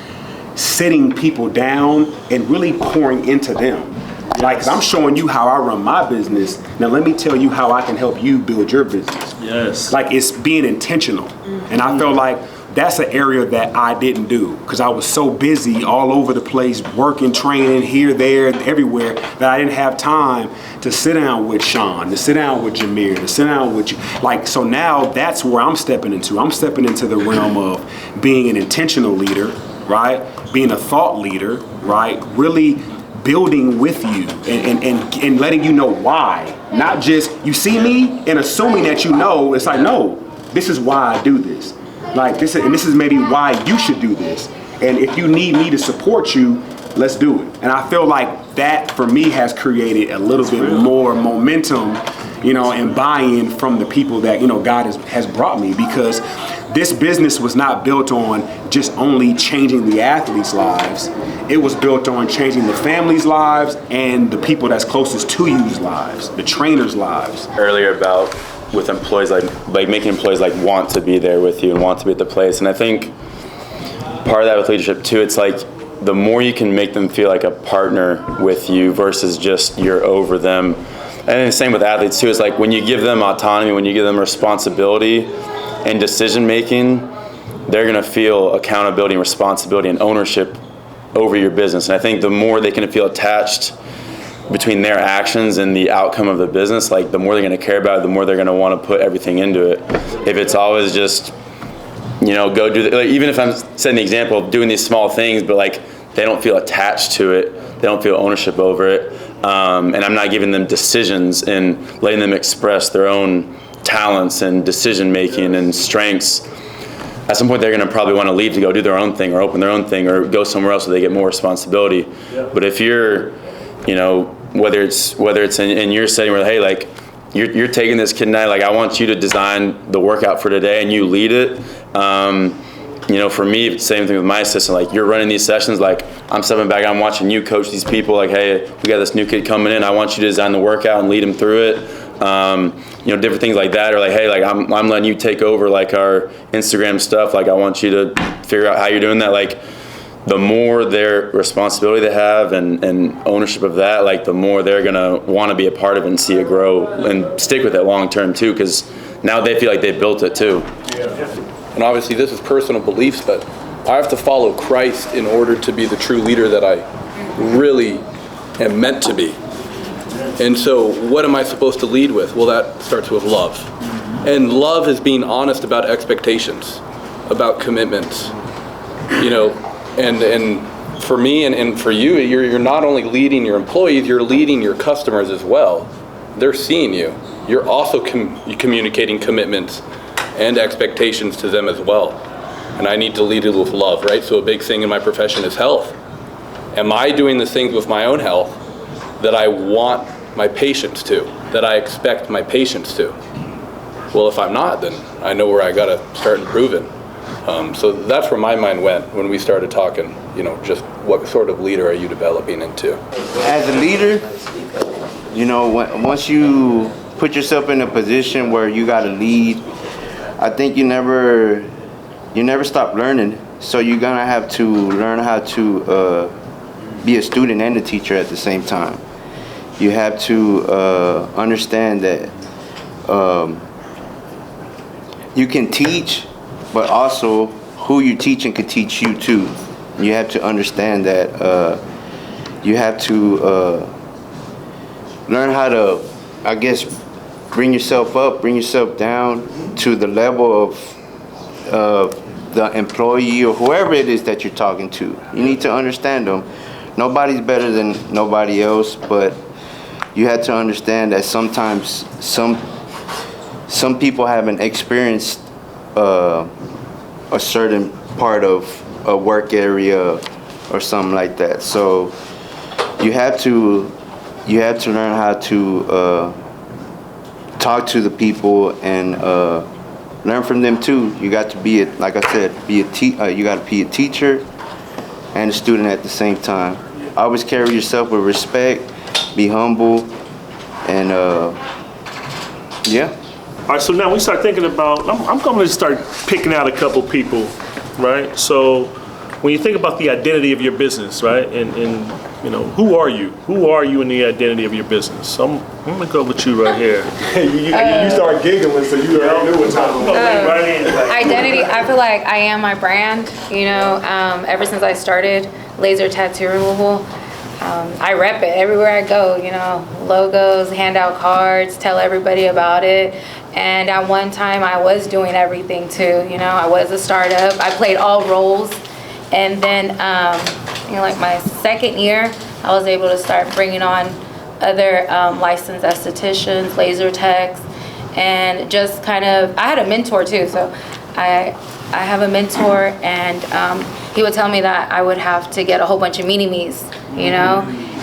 sitting people down and really pouring into them. Like, 'cause I'm showing you how I run my business. Now let me tell you how I can help you build your business. Yes. Like, it's being intentional. And I feel like that's an area that I didn't do because I was so busy all over the place, working, training here, there, everywhere, that I didn't have time to sit down with Sean, to sit down with Jameer, to sit down with you. Like, so now that's where I'm stepping into. I'm stepping into the realm of being an intentional leader, right? Being a thought leader, right? Really building with you and letting you know why. Not just, you see me and assuming that you know. It's like, no, this is why I do this. Like this is maybe why you should do this. And if you need me to support you, let's do it. And I feel like that for me has created a little bit more momentum, you know, and buy-in from the people that, you know, God has brought me, because this business was not built on just only changing the athletes' lives. It was built on changing the families' lives and the people that's closest to you's lives, the trainers' lives. Earlier about with employees, like making employees like want to be there with you and want to be at the place. And I think part of that with leadership too, it's like the more you can make them feel like a partner with you versus just you're over them, then the same with athletes too. It's like when you give them autonomy, when you give them responsibility and decision making, they're gonna feel accountability and responsibility and ownership over your business. And I think the more they can feel attached between their actions and the outcome of the business, like the more they're gonna care about it, the more they're gonna wanna put everything into it. If it's always just, go do like, even if I'm setting the example of doing these small things, but like they don't feel attached to it, they don't feel ownership over it, and I'm not giving them decisions and letting them express their own talents and decision making and strengths, at some point they're going to probably want to leave to go do their own thing or open their own thing or go somewhere else so they get more responsibility. But if you're, whether it's in your setting where, hey, like you're taking this kid tonight, like I want you to design the workout for today and you lead it. For me, same thing with my assistant, like you're running these sessions, like I'm stepping back, I'm watching you coach these people, like, hey, we got this new kid coming in, I want you to design the workout and lead them through it. Different things like that, or like, hey, like I'm letting you take over like our Instagram stuff, like I want you to figure out how you're doing that. Like the more their responsibility they have and ownership of that, like the more they're gonna want to be a part of it and see it grow and stick with it long term too, because now they feel like they built it too. And obviously this is personal beliefs, but I have to follow Christ in order to be the true leader that I really am meant to be. And so what am I supposed to lead with? Well, that starts with love. And love is being honest about expectations, about commitments. And for me and for you, you're not only leading your employees, you're leading your customers as well. They're seeing you. You're also communicating commitments and expectations to them as well. And I need to lead it with love, right? So a big thing in my profession is health. Am I doing the things with my own health that I want my patients to, that I expect my patients to? Well, if I'm not, then I know where I gotta start improving. So that's where my mind went when we started talking, just what sort of leader are you developing into? As a leader, once you put yourself in a position where you gotta lead, I think you never stop learning. So you're gonna have to learn how to be a student and a teacher at the same time. You have to understand that you can teach, but also who you're teaching can teach you too. You have to understand that you have to learn how to, I guess, bring yourself up, bring yourself down to the level of the employee or whoever it is that you're talking to. You need to understand them. Nobody's better than nobody else, but you have to understand that sometimes some people haven't experienced a certain part of a work area or something like that. So you have to learn how to talk to the people and learn from them too. You got to be, like I said, you got to be a teacher and a student at the same time. Always carry yourself with respect, be humble, and yeah. All right, so now we start thinking about, I'm going to start picking out a couple people, right? So when you think about the identity of your business, right, and who are you? Who are you in the identity of your business? So I'm going to go with you right here. You start giggling, so you already knew what time it was. Identity, I feel like I am my brand, ever since I started laser tattoo removal. I rep it everywhere I go, logos, hand out cards, tell everybody about it. And at one time I was doing everything too, I was a startup. I played all roles. And then, like my second year, I was able to start bringing on other licensed estheticians, laser techs, and just kind of, I had a mentor too. So I have a mentor, and he would tell me that I would have to get a whole bunch of mini-me's,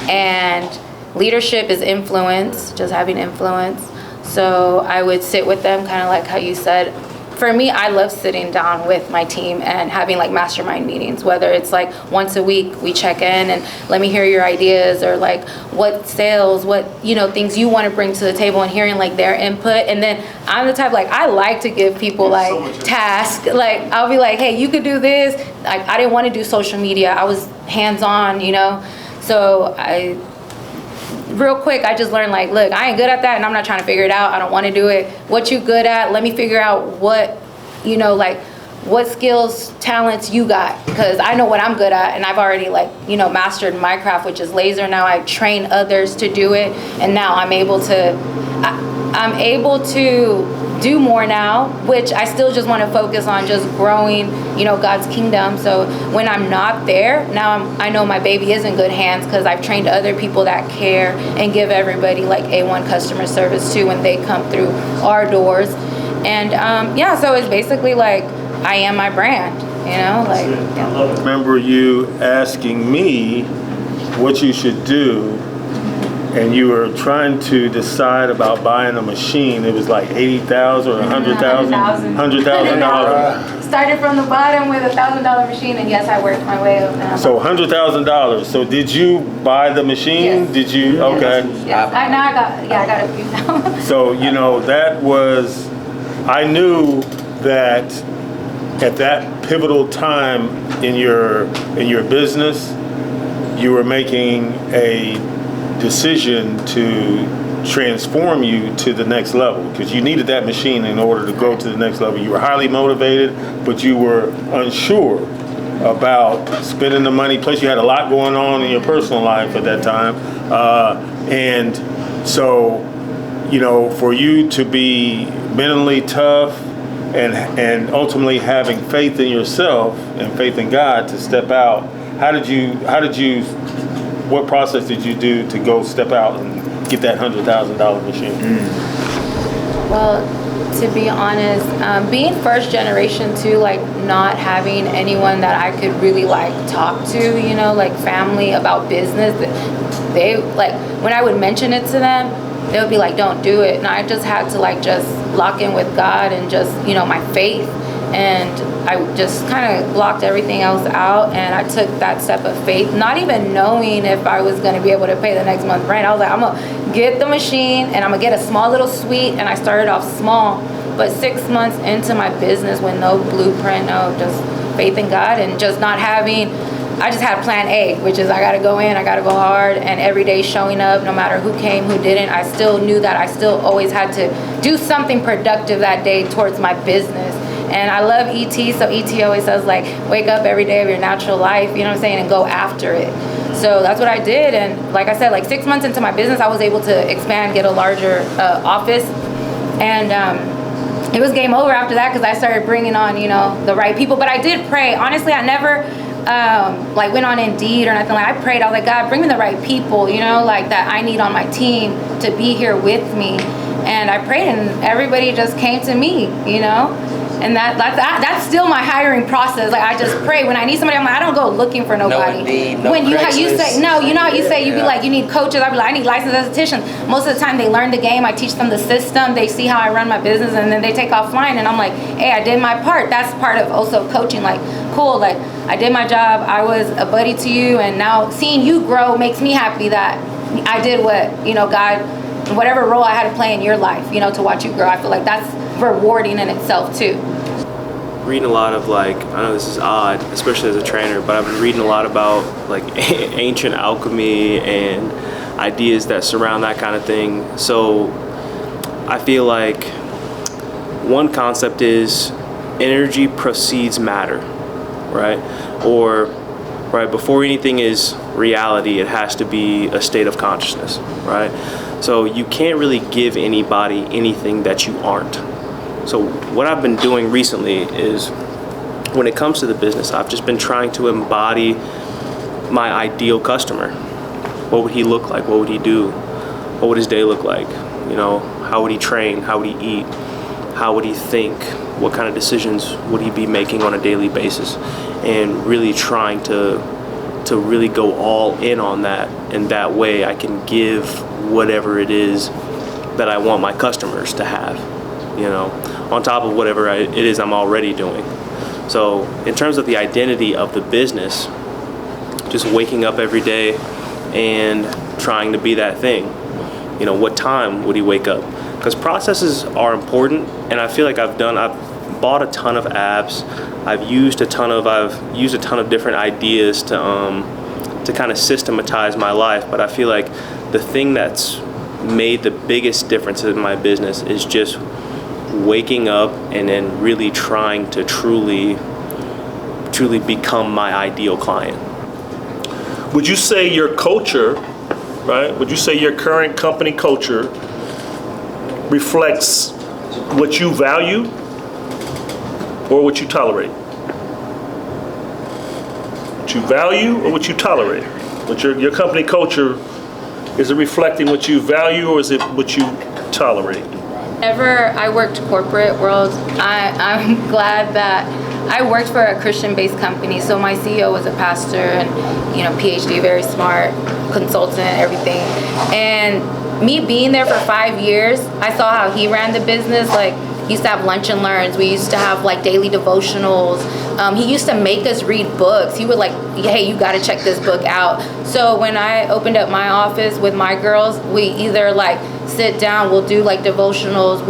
and leadership is influence, just having influence. So I would sit with them, kind of like how you said. For me, I love sitting down with my team and having like mastermind meetings, whether it's like once a week we check in and let me hear your ideas, or like what sales, what things you want to bring to the table, and hearing like their input. And then I'm the type, like, I like to give people like tasks. Like I'll be like, hey, you could do this. Like I didn't want to do social media. I was hands-on, So real quick, I just learned like, look, I ain't good at that and I'm not trying to figure it out. I don't want to do it. What you good at, let me figure out what, you know, like what skills, talents you got, because I know what I'm good at and I've already like, you know, mastered my craft, which is laser. Now I train others to do it, and now I'm able to do more now, which I still just want to focus on just growing, you know, God's kingdom. So when I'm not there, now I know my baby is in good hands because I've trained other people that care and give everybody like A1 customer service too when they come through our doors. And yeah, so it's basically like I am my brand, you know, like. Yeah. I remember you asking me what you should do, and you were trying to decide about buying a machine. It was like $80,000 or $100,000. $100,000. Started from the bottom with $1,000 machine, and yes, I worked my way up. So $100,000. So did you buy the machine? Yes. Did you? Okay. Yes, I got a few now. So, you know, that was, I knew that at that pivotal time in your business, you were making a decision to transform you to the next level, because you needed that machine in order to go to the next level. You were highly motivated, but you were unsure about spending the money. Plus, you had a lot going on in your personal life at that time. And so, you know, for you to be mentally tough and ultimately having faith in yourself and faith in God to step out, what process did you do to go step out and get that $100,000 machine? Well, to be honest, being first generation too, like not having anyone that I could really like talk to, you know, like family about business, they like when I would mention it to them, they would be like, don't do it. And I just had to like just lock in with God and just, you know, my faith. And I just kind of blocked everything else out, and I took that step of faith, not even knowing if I was going to be able to pay the next month's rent. I was like, I'm going to get the machine and I'm going to get a small little suite. And I started off small, but 6 months into my business with no blueprint, no just faith in God, and just not having, I just had plan A, which is I got to go in, I got to go hard, and every day showing up, no matter who came, who didn't. I still knew that I still always had to do something productive that day towards my business. And I love ET, so ET always says like, wake up every day of your natural life, you know what I'm saying, and go after it. So that's what I did. And like I said, like 6 months into my business, I was able to expand, get a larger office. And it was game over after that, because I started bringing on, you know, the right people. But I did pray. Honestly, I never like went on Indeed or nothing. Like I prayed, I was like, God, bring me the right people, you know, like that I need on my team to be here with me. And I prayed, and everybody just came to me, you know. And that's still my hiring process. Like I just pray when I need somebody. I'm like, I don't go looking for nobody. When you say no, you know how you say you be like, you need coaches. I be like, I need licensed estheticians. Most of the time they learn the game. I teach them the system. They see how I run my business, and then they take off flying. And I'm like, hey, I did my part. That's part of also coaching. Like, cool. Like I did my job. I was a buddy to you, and now seeing you grow makes me happy that I did what, you know, God, whatever role I had to play in your life, you know, to watch you grow. I feel like that's rewarding in itself too. Reading a lot of like, I know this is odd, especially as a trainer, but I've been reading a lot about like ancient alchemy and ideas that surround that kind of thing. So I feel like one concept is energy precedes matter, right? Or right before anything is reality, it has to be a state of consciousness, right? So you can't really give anybody anything that you aren't. So what I've been doing recently is, when it comes to the business, I've just been trying to embody my ideal customer. What would he look like? What would he do? What would his day look like? You know, how would he train? How would he eat? How would he think? What kind of decisions would he be making on a daily basis? And really trying to really go all in on that. And that way I can give whatever it is that I want my customers to have, you know, on top of whatever it is I'm already doing. So in terms of the identity of the business, just waking up every day and trying to be that thing. You know, what time would he wake up? Because processes are important, and I feel like I've bought a ton of apps. I've used a ton of different ideas to kind of systematize my life, but I feel like the thing that's made the biggest difference in my business is just waking up and then really trying to truly become my ideal client. Would you say your culture, right? Would you say your current company culture reflects what you value or what you tolerate? What you value or what you tolerate? What your company culture, is it reflecting what you value or is it what you tolerate? Whenever I worked corporate world, I'm glad that I worked for a Christian-based company. So my CEO was a pastor and, PhD, very smart, consultant, everything. And me being there for 5 years, I saw how he ran the business. Like, he used to have lunch and learns. We used to have like daily devotionals. He used to make us read books. He would like, hey, you got to check this book out. So when I opened up my office with my girls, we either like sit down, we'll do like devotionals.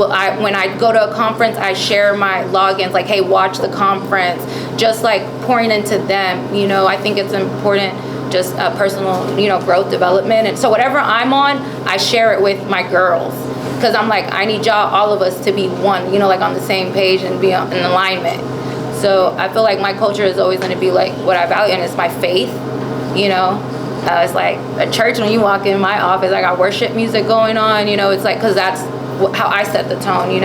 When I go to a conference, I share my logins, like, hey, watch the conference, just like pouring into them. I think it's important, just personal, growth development. And so whatever I'm on, I share it with my girls. Because I'm like, I need y'all, all of us, to be one, like on the same page and be in alignment. So I feel like my culture is always going to be like what I value, and it's my faith, It's like a church. When you walk in my office, I got worship music going on, it's like, because that's how I set the tone,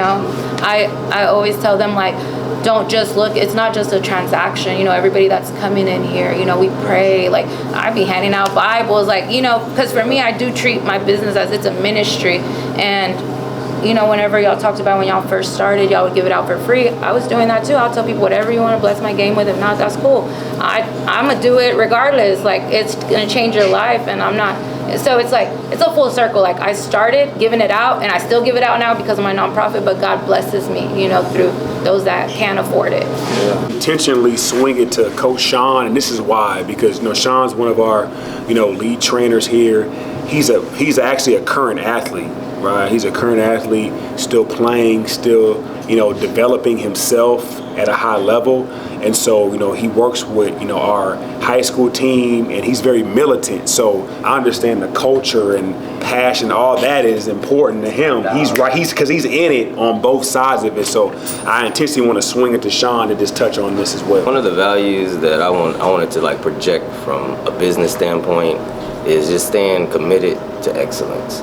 I always tell them, like, don't just look, it's not just a transaction, everybody that's coming in here, we pray, like, I be handing out Bibles, like, because for me, I do treat my business as it's a ministry. And whenever y'all talked about when y'all first started, y'all would give it out for free. I was doing that too. I'll tell people whatever you want to bless my game with. If not, that's cool. I'm gonna do it regardless. Like, it's gonna change your life, and I'm not. So it's like, it's a full circle. Like, I started giving it out, and I still give it out now because of my nonprofit, but God blesses me, through those that can't afford it. Intentionally swing it to Coach Sean, and this is why, because Sean's one of our lead trainers here. He's actually a current athlete, right? He's a current athlete, still playing, still developing himself at a high level. And so, he works with, our high school team, and he's very militant. So I understand the culture and passion, all that is important to him. He's right, because he's in it on both sides of it. So I intentionally want to swing it to Sean to just touch on this as well. One of the values that I wanted to like project from a business standpoint is just staying committed to excellence.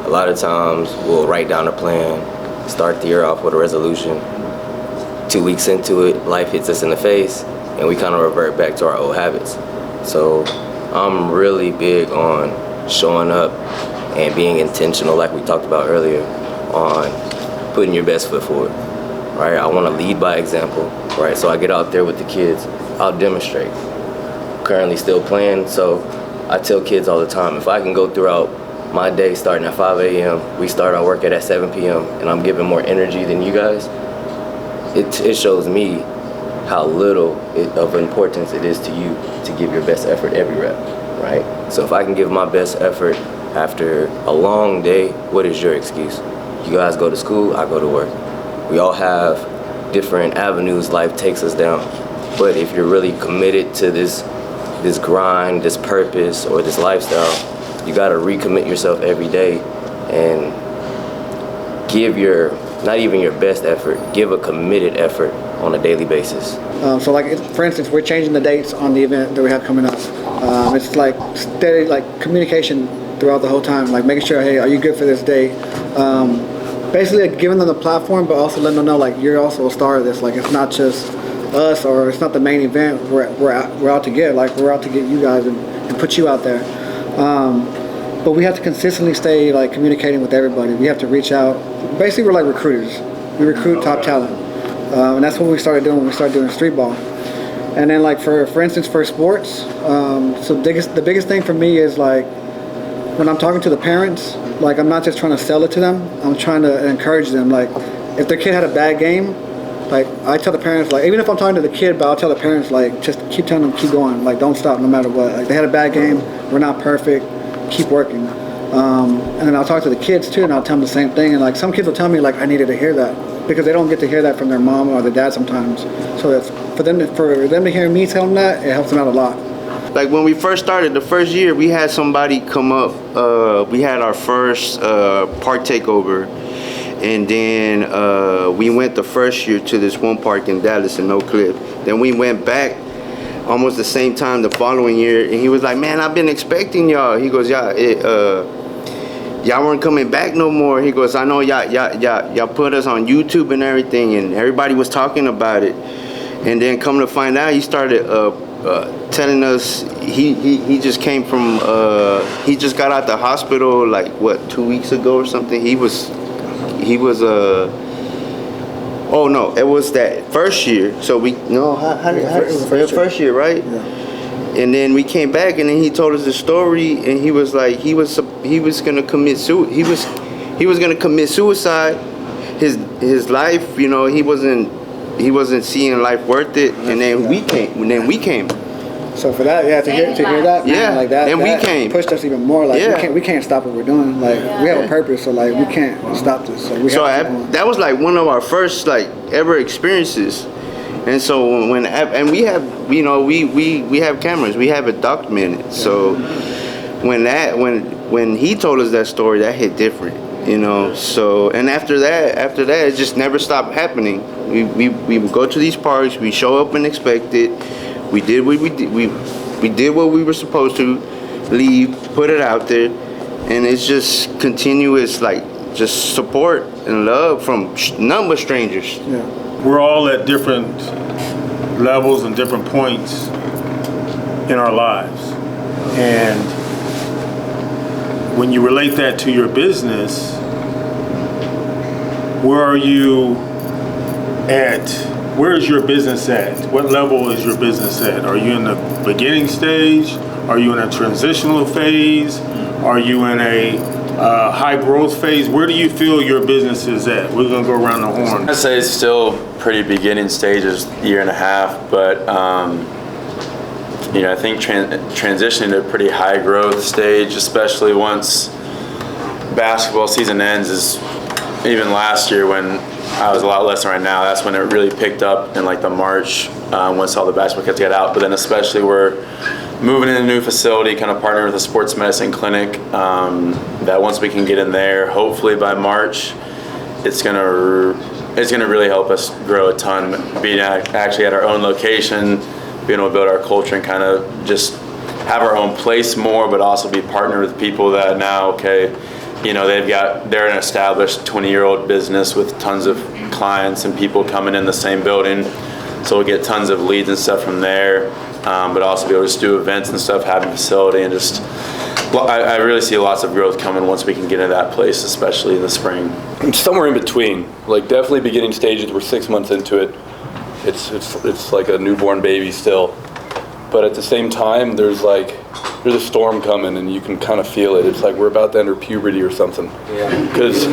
A lot of times we'll write down a plan, start the year off with a resolution. 2 weeks into it, life hits us in the face, and we kind of revert back to our old habits. So I'm really big on showing up and being intentional, like we talked about earlier, on putting your best foot forward, right? I want to lead by example, right? So I get out there with the kids, I'll demonstrate. Currently still playing, so I tell kids all the time, if I can go throughout my day starting at 5 a.m., we start our work at 7 p.m., and I'm giving more energy than you guys, it shows me how little of importance it is to you to give your best effort every rep, right? So if I can give my best effort after a long day, what is your excuse? You guys go to school, I go to work. We all have different avenues life takes us down. But if you're really committed to this grind, this purpose, or this lifestyle, you gotta recommit yourself every day and give not even your best effort, give a committed effort on a daily basis. So like, for instance, we're changing the dates on the event that we have coming up. It's like steady, like communication throughout the whole time, like making sure, hey, are you good for this date? Basically like, giving them the platform, but also letting them know, like, you're also a star of this. Like, it's not just us, or it's not the main event. We're out to get, like, we're out to get you guys and put you out there. But we have to consistently stay like communicating with everybody. We have to reach out. Basically, we're like recruiters. We recruit top talent, and that's what we started doing when we started doing street ball. And then, like, for instance, for sports, so the biggest thing for me is, like, when I'm talking to the parents, like, I'm not just trying to sell it to them. I'm trying to encourage them. Like, if their kid had a bad game, like, I tell the parents, like, even if I'm talking to the kid, but I'll tell the parents, like, just keep telling them, keep going. Like, don't stop no matter what. Like, they had a bad game. We're not perfect. Keep working. And then I'll talk to the kids too, and I'll tell them the same thing. And like, some kids will tell me, like, I needed to hear that, because they don't get to hear that from their mom or their dad sometimes. So that's for them to hear me tell them that, it helps them out a lot. Like when we first started, the first year, we had somebody come up. We had our first park takeover, and then we went the first year to this one park in Dallas in Oak Cliff. Then we went back almost the same time the following year, and he was like, "Man, I've been expecting y'all." He goes, "Yeah, y'all weren't coming back no more." He goes, "I know y'all put us on YouTube and everything, and everybody was talking about it." And then come to find out, he started telling us he just came from he just got out the hospital like what 2 weeks ago or something. He was oh no, it was that first year. So it was the first year, right? Yeah. And then we came back, and then he told us the story, and he was like he was gonna commit suicide. He was gonna commit suicide. His life, you know, he wasn't seeing life worth it. And then we came. So for that, yeah, to hear that, man, yeah, like that, and that we came. pushed us even more. Like we can't stop what we're doing. Like we have a purpose, so like we can't stop this. So we have to keep on. That was like one of our first like ever experiences. And so we have, you know, we have cameras, we have it documented. So when he told us that story, that hit different, you know. So and after that, it just never stopped happening. We would go to these parks, we show up and expect it. We did what we did. We did what we were supposed to, leave, put it out there, and it's just continuous, like just support and love from none but strangers. Yeah. We're all at different levels and different points in our lives, and when you relate that to your business, where are you at? Where is your business at? What level is your business at? Are you in the beginning stage? Are you in a transitional phase? Are you in a high growth phase? Where do you feel your business is at? We're gonna go around the horn. I'd say it's still pretty beginning stages, year and a half, but you know, I think transitioning to a pretty high growth stage, especially once basketball season ends, is even last year when I was a lot less than right now. That's when it really picked up in like the March once all the basketball kids got out. But then especially we're moving in a new facility, kind of partnering with a sports medicine clinic. That once we can get in there, hopefully by March, it's gonna really help us grow a ton. Being actually at our own location, being able to build our culture and kind of just have our own place more, but also be partnered with people that now, okay, you know, they're an established 20-year-old business with tons of clients and people coming in the same building. So we'll get tons of leads and stuff from there, but also be able to just do events and stuff, have a facility, and just, I really see lots of growth coming once we can get into that place, especially in the spring. Somewhere in between, like definitely beginning stages. We're 6 months into it. It's like a newborn baby still, but at the same time, there's a storm coming, and you can kind of feel it. It's like we're about to enter puberty or something. Because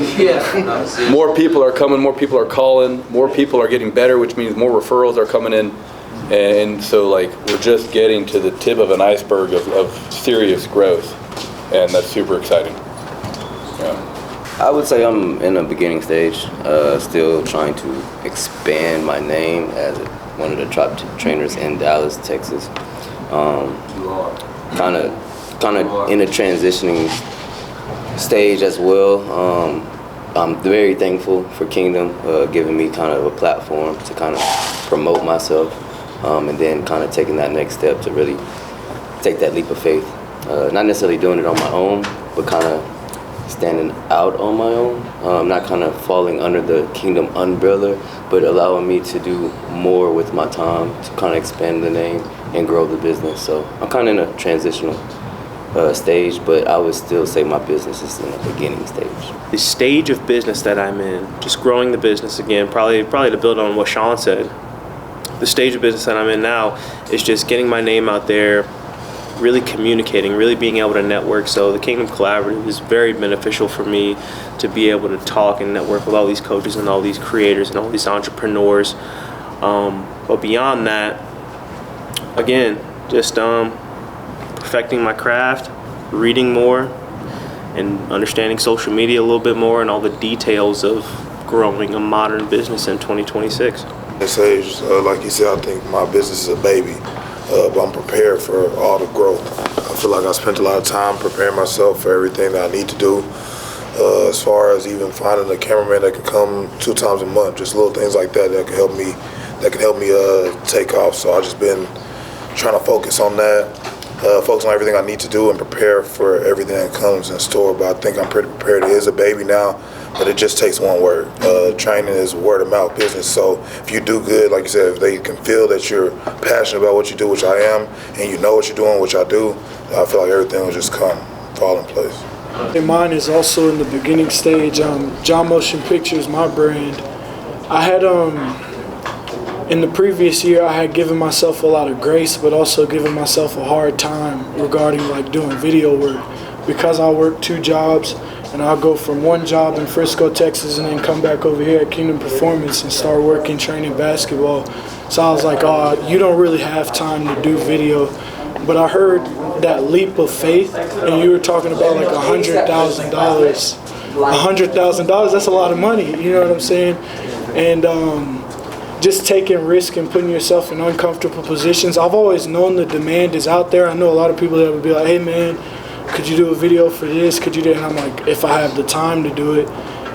more people are coming, more people are calling, more people are getting better, which means more referrals are coming in. And so like we're just getting to the tip of an iceberg of serious growth, and that's super exciting. Yeah. I would say I'm in a beginning stage, still trying to expand my name as one of the top trainers in Dallas, Texas. Kind of in a transitioning stage as well. I'm very thankful for Kingdom giving me kind of a platform to kind of promote myself, and then kind of taking that next step to really take that leap of faith. Not necessarily doing it on my own, but kind of standing out on my own, not kind of falling under the Kingdom umbrella, but allowing me to do more with my time to kind of expand the name and grow the business. So I'm kind of in a transitional stage, but I would still say my business is in a beginning stage. The stage of business that I'm in, just growing the business again, probably to build on what Sean said, the stage of business that I'm in now is just getting my name out there, really communicating, really being able to network. So the Kingdom Collaborative is very beneficial for me to be able to talk and network with all these coaches and all these creators and all these entrepreneurs. But beyond that, again, just perfecting my craft, reading more, and understanding social media a little bit more and all the details of growing a modern business in 2026. This age, like you said, I think my business is a baby. but I'm prepared for all the growth. I feel like I spent a lot of time preparing myself for everything that I need to do. As far as even finding a cameraman that can come 2 times a month, just little things like that that can help me. Take off. So I've just been trying to focus on that, focus on everything I need to do, and prepare for everything that comes in store. But I think I'm pretty prepared. It is a baby now, but it just takes one word. Training is word of mouth business. So if you do good, like you said, if they can feel that you're passionate about what you do, which I am, and you know what you're doing, which I do, I feel like everything will just fall in place. Mine is also in the beginning stage. John Motion Pictures, my brand. I had in the previous year, I had given myself a lot of grace, but also given myself a hard time regarding like doing video work, because I work 2 jobs, and I'll go from one job in Frisco, Texas, and then come back over here at Kingdom Performance and start working training basketball. So I was like, oh, you don't really have time to do video. But I heard that leap of faith, and you were talking about like $100,000. $100,000, that's a lot of money, you know what I'm saying? And just taking risk and putting yourself in uncomfortable positions. I've always known the demand is out there. I know a lot of people that would be like, hey man, could you do a video for this? Could you do it? And I'm like, if I have the time to do it.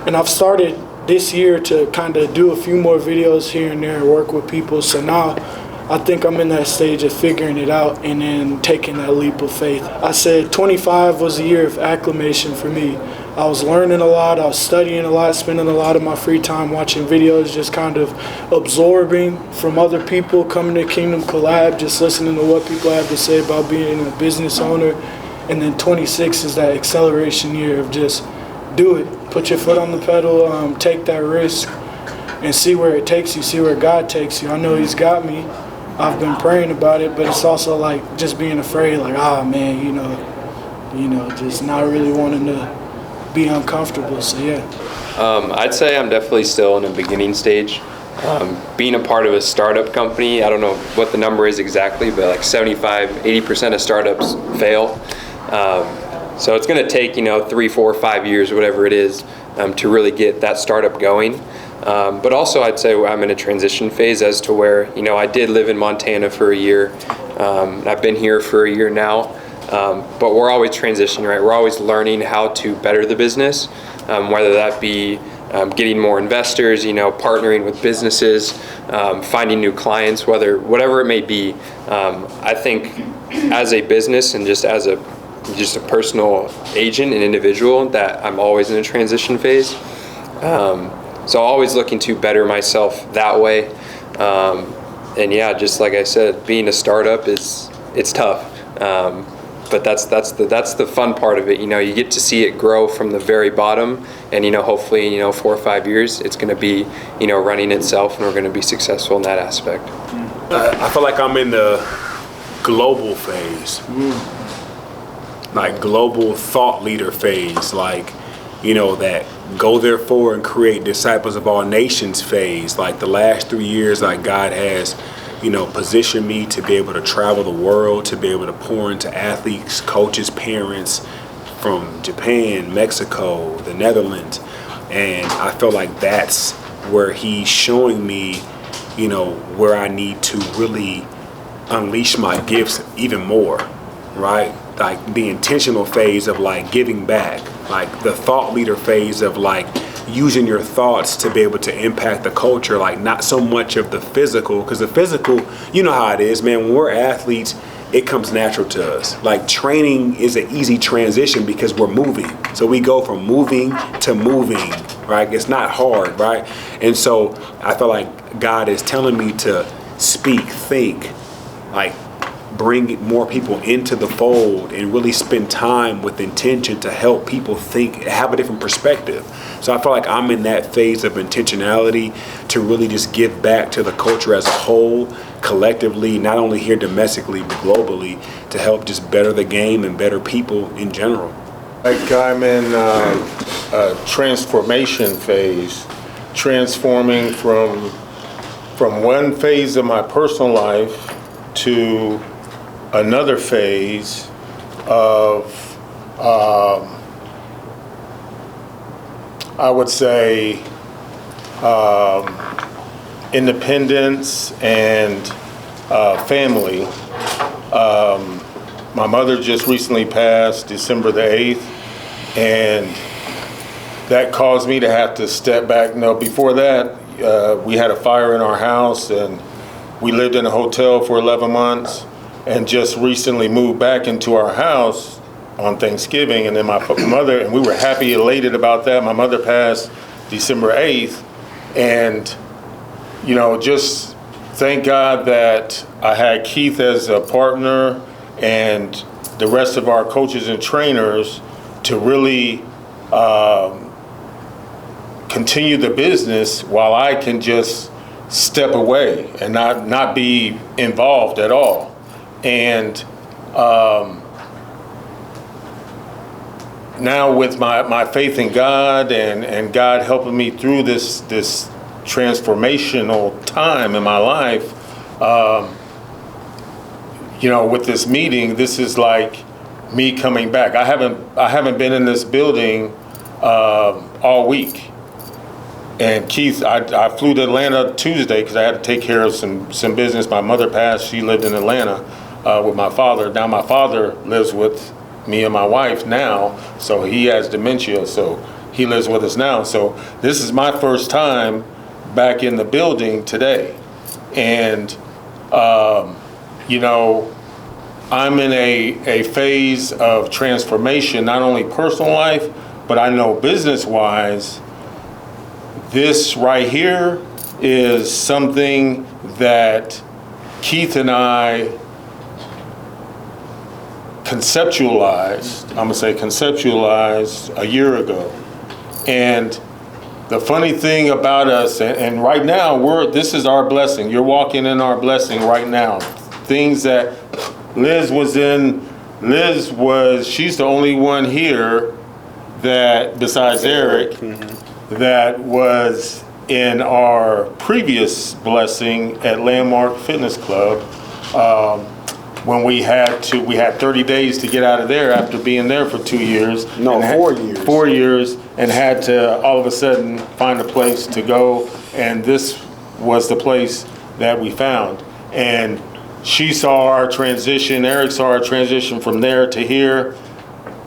And I've started this year to kind of do a few more videos here and there and work with people. So now I think I'm in that stage of figuring it out and then taking that leap of faith. I said 25 was a year of acclimation for me. I was learning a lot, I was studying a lot, spending a lot of my free time watching videos, just kind of absorbing from other people, coming to Kingdom Kollab, just listening to what people have to say about being a business owner. And then 26 is that acceleration year of just do it. Put your foot on the pedal, take that risk, and see where it takes you, see where God takes you. I know He's got me. I've been praying about it, but it's also like just being afraid, like, man, you know, just not really wanting to be uncomfortable. So yeah. I'd say I'm definitely still in a beginning stage. Being a part of a startup company, I don't know what the number is exactly, but like 75-80% of startups fail. So it's going to take 3, 4, 5 years, whatever it is, to really get that startup going. But also I'd say I'm in a transition phase as to where I did live in Montana for a year. I've been here for a year now. But we're always transitioning, right? We're always learning how to better the business, whether that be getting more investors, partnering with businesses, finding new clients, whatever it may be. I think as a business and just as a personal agent and individual, that I'm always in a transition phase. So always looking to better myself that way. And yeah, just like I said, being a startup it's tough. But that's the fun part of it. You get to see it grow from the very bottom, and hopefully 4 or 5 years it's going to be running itself, and we're going to be successful in that aspect. I feel like I'm in the global phase, like global thought leader phase, like that go therefore and create disciples of all nations phase. Like the last 3 years, like God has position me to be able to travel the world, to be able to pour into athletes, coaches, parents from Japan, Mexico, the Netherlands. And I feel like that's where He's showing me, where I need to really unleash my gifts even more, right? Like the intentional phase of like giving back, like the thought leader phase of like using your thoughts to be able to impact the culture, like not so much of the physical, because the physical, you know how it is, man. When we're athletes, it comes natural to us. Like training is an easy transition because we're moving. So we go from moving to moving, right? It's not hard, right? And so I feel like God is telling me to speak, think, like bring more people into the fold and really spend time with intention to help people think, have a different perspective. So I feel like I'm in that phase of intentionality to really just give back to the culture as a whole, collectively, not only here domestically, but globally, to help just better the game and better people in general. Like I'm in a transformation phase, transforming from one phase of my personal life to another phase of, I would say, independence and family. My mother just recently passed December the 8th, and that caused me to have to step back. No, before that, we had a fire in our house, and we lived in a hotel for 11 months, and just recently moved back into our house on Thanksgiving. And then my mother, and we were happy, elated about that. My mother passed December 8th, and just thank God that I had Keith as a partner and the rest of our coaches and trainers to really continue the business while I can just step away and not be involved at all. And now with my faith in God and God helping me through this transformational time in my life, with this meeting, this is like me coming back. I haven't been in this building all week. And Keith, I flew to Atlanta Tuesday because I had to take care of some business. My mother passed. She lived in Atlanta with my father. Now my father lives with me and my wife now, so he has dementia, so he lives with us now. So this is my first time back in the building today. And, I'm in a phase of transformation, not only personal life, but I know business-wise, this right here is something that Keith and I conceptualized a year ago. And the funny thing about us, and right now, this is our blessing. You're walking in our blessing right now. Things that she's the only one here that, besides Eric, that was in our previous blessing at Landmark Fitness Club, when we had 30 days to get out of there after being there for 2 years. No, 4 years. 4 years, and had to all of a sudden find a place to go, and this was the place that we found. And she saw our transition, Eric saw our transition from there to here.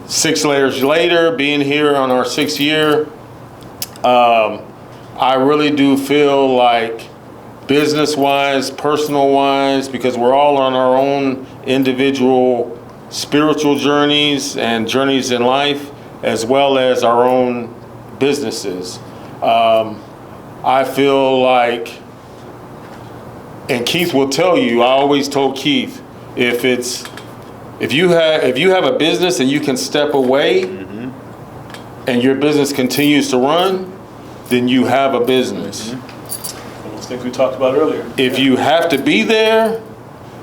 6 years later, being here on our 6th year, I really do feel like business-wise, personal-wise, because we're all on our own individual spiritual journeys and journeys in life, as well as our own businesses. I feel like, and Keith will tell you, I always told Keith, if you have a business and you can step away, and your business continues to run, then you have a business. I think we talked about earlier. If you have to be there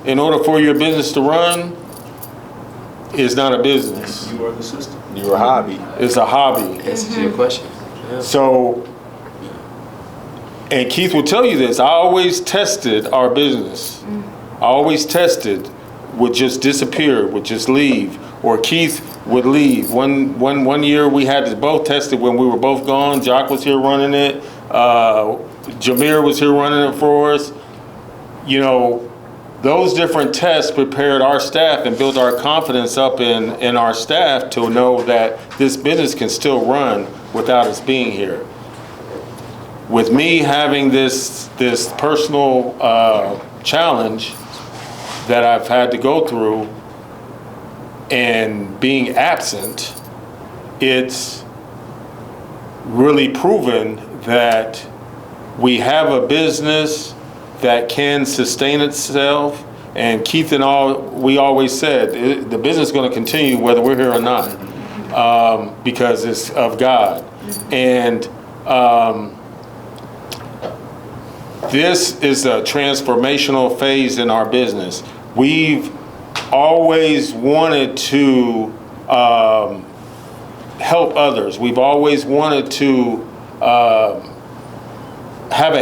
in order for your business to run, it's not a business. You are the system. You're a hobby. It's a hobby. Answer to your question. Yeah. So, and Keith will tell you this, I always tested our business. I always tested, would just disappear, would just leave, or Keith would leave. One year we had to both test it when we were both gone. Jock was here running it. Jameer was here running it for us. Those different tests prepared our staff and built our confidence up in our staff to know that this business can still run without us being here. With me having this personal challenge that I've had to go through and being absent, it's really proven that we have a business that can sustain itself. And Keith and we always said, the business is going to continue whether we're here or not, because it's of God. And this is a transformational phase in our business. We've always wanted to help others. We've always wanted to have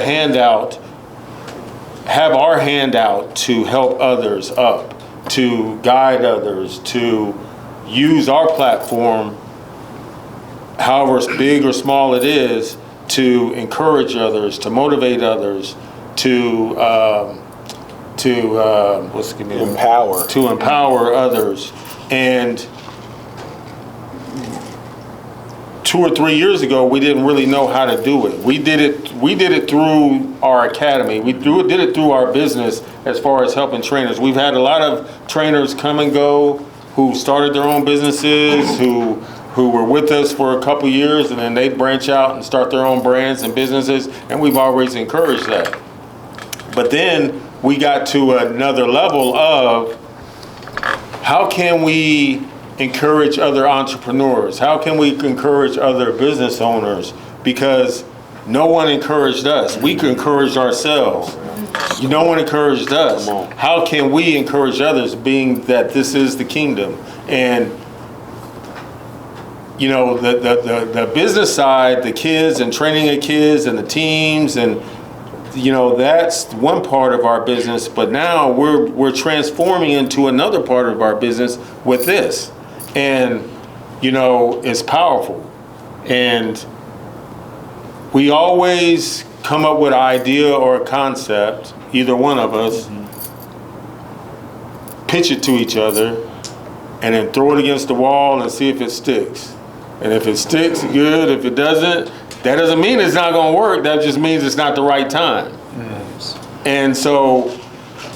our hand out to help others up, to guide others, to use our platform, however big or small it is, to encourage others, to motivate others, to empower others. And 2 or 3 years ago, we didn't really know how to do it. We did it through our academy. We did it through our business as far as helping trainers. We've had a lot of trainers come and go who started their own businesses, who were with us for a couple years, and then they branch out and start their own brands and businesses, and we've always encouraged that. But then we got to another level of how can we encourage other entrepreneurs? How can we encourage other business owners? Because no one encouraged us. We encouraged ourselves. No one encouraged us. How can we encourage others, being that this is the kingdom? And you know, the business side, the kids and training of kids and the teams, and you know, that's one part of our business. But now we're transforming into another part of our business with this. And, you know, it's powerful. And we always come up with an idea or a concept, either one of us, pitch it to each other, and then throw it against the wall and see if it sticks. And if it sticks, good. If it doesn't, that doesn't mean it's not going to work. That just means it's not the right time. And so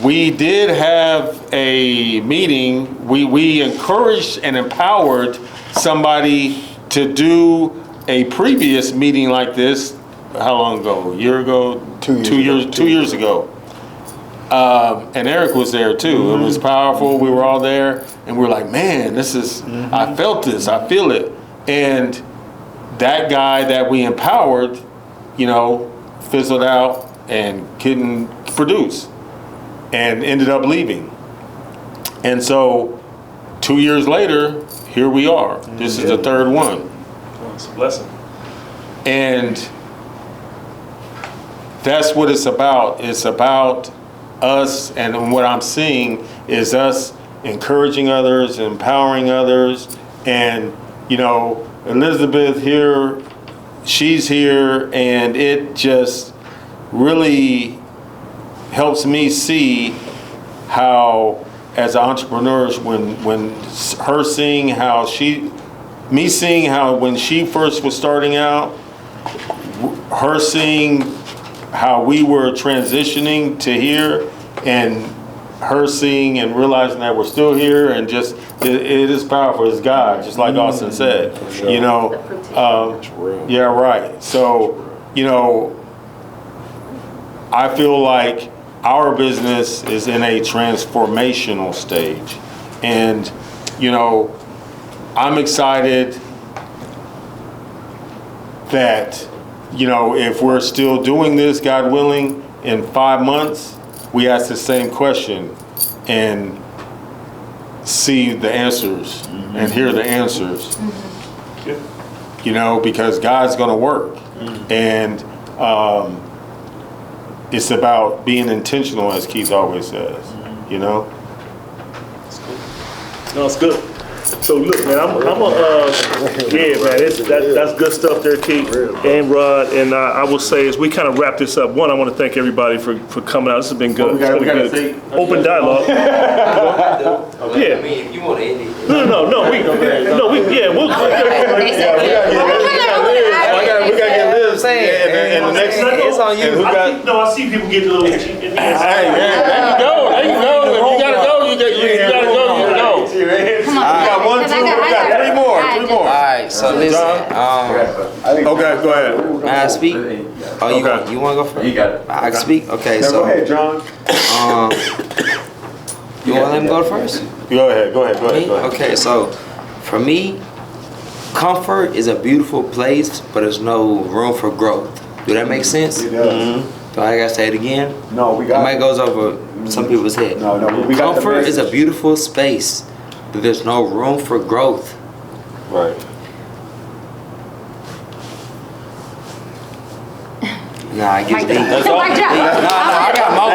we did have a meeting. We encouraged and empowered somebody to do a previous meeting like this. How long ago? A year ago? 2 years ago. And Eric was there too. It was powerful. We were all there, and we were like, man, this is, I felt this, I feel it. And that guy that we empowered, you know, fizzled out and couldn't produce and ended up leaving. And so 2 years later, here we are. This is the third one. It's a blessing. And that's what it's about. It's about us, and what I'm seeing is us encouraging others, empowering others. And, you know, Elizabeth here, she's here, and it just really helps me see how, as entrepreneurs, when her seeing how me seeing how when she first was starting out, her seeing how we were transitioning to here, and her seeing and realizing that we're still here, and just it is powerful. It's God, just like Austin said. Sure. You know, yeah, right. So, you know, I feel like our business is in a transformational stage, and you know, I'm excited that, you know, if we're still doing this, God willing, in 5 months, we ask the same question and see the answers and hear the answers. You know, because God's going to work. And it's about being intentional, as Keith always says, you know? No, it's good. So look, man, yeah, man, that's good stuff there, Keith and Rod. And I will say, as we kind of wrap this up, one, I want to thank everybody for coming out. This has been good. We gotta say, open dialogue. Yeah. I mean, if you want to end it. No. We gotta get Liz. And the next night, it's on you. I see people get a little cheap. Hey, there you go. If you gotta go, you gotta go. Come on. We got 1, 2, we got 3 more. All right, so listen. Okay, go ahead. May I speak? Oh, you want to go first? You got it. I can speak? Okay, so. Go ahead, John. You want to let him go first? Go ahead. Okay, so for me, comfort is a beautiful place, but there's no room for growth. Do that make sense? It does. Do I gotta say it again? No, we got it. It might goes over some people's head. No, we got comfort is a beautiful space, but there's no room for growth. Right. Nah, I get deep. That's all. No, I got more.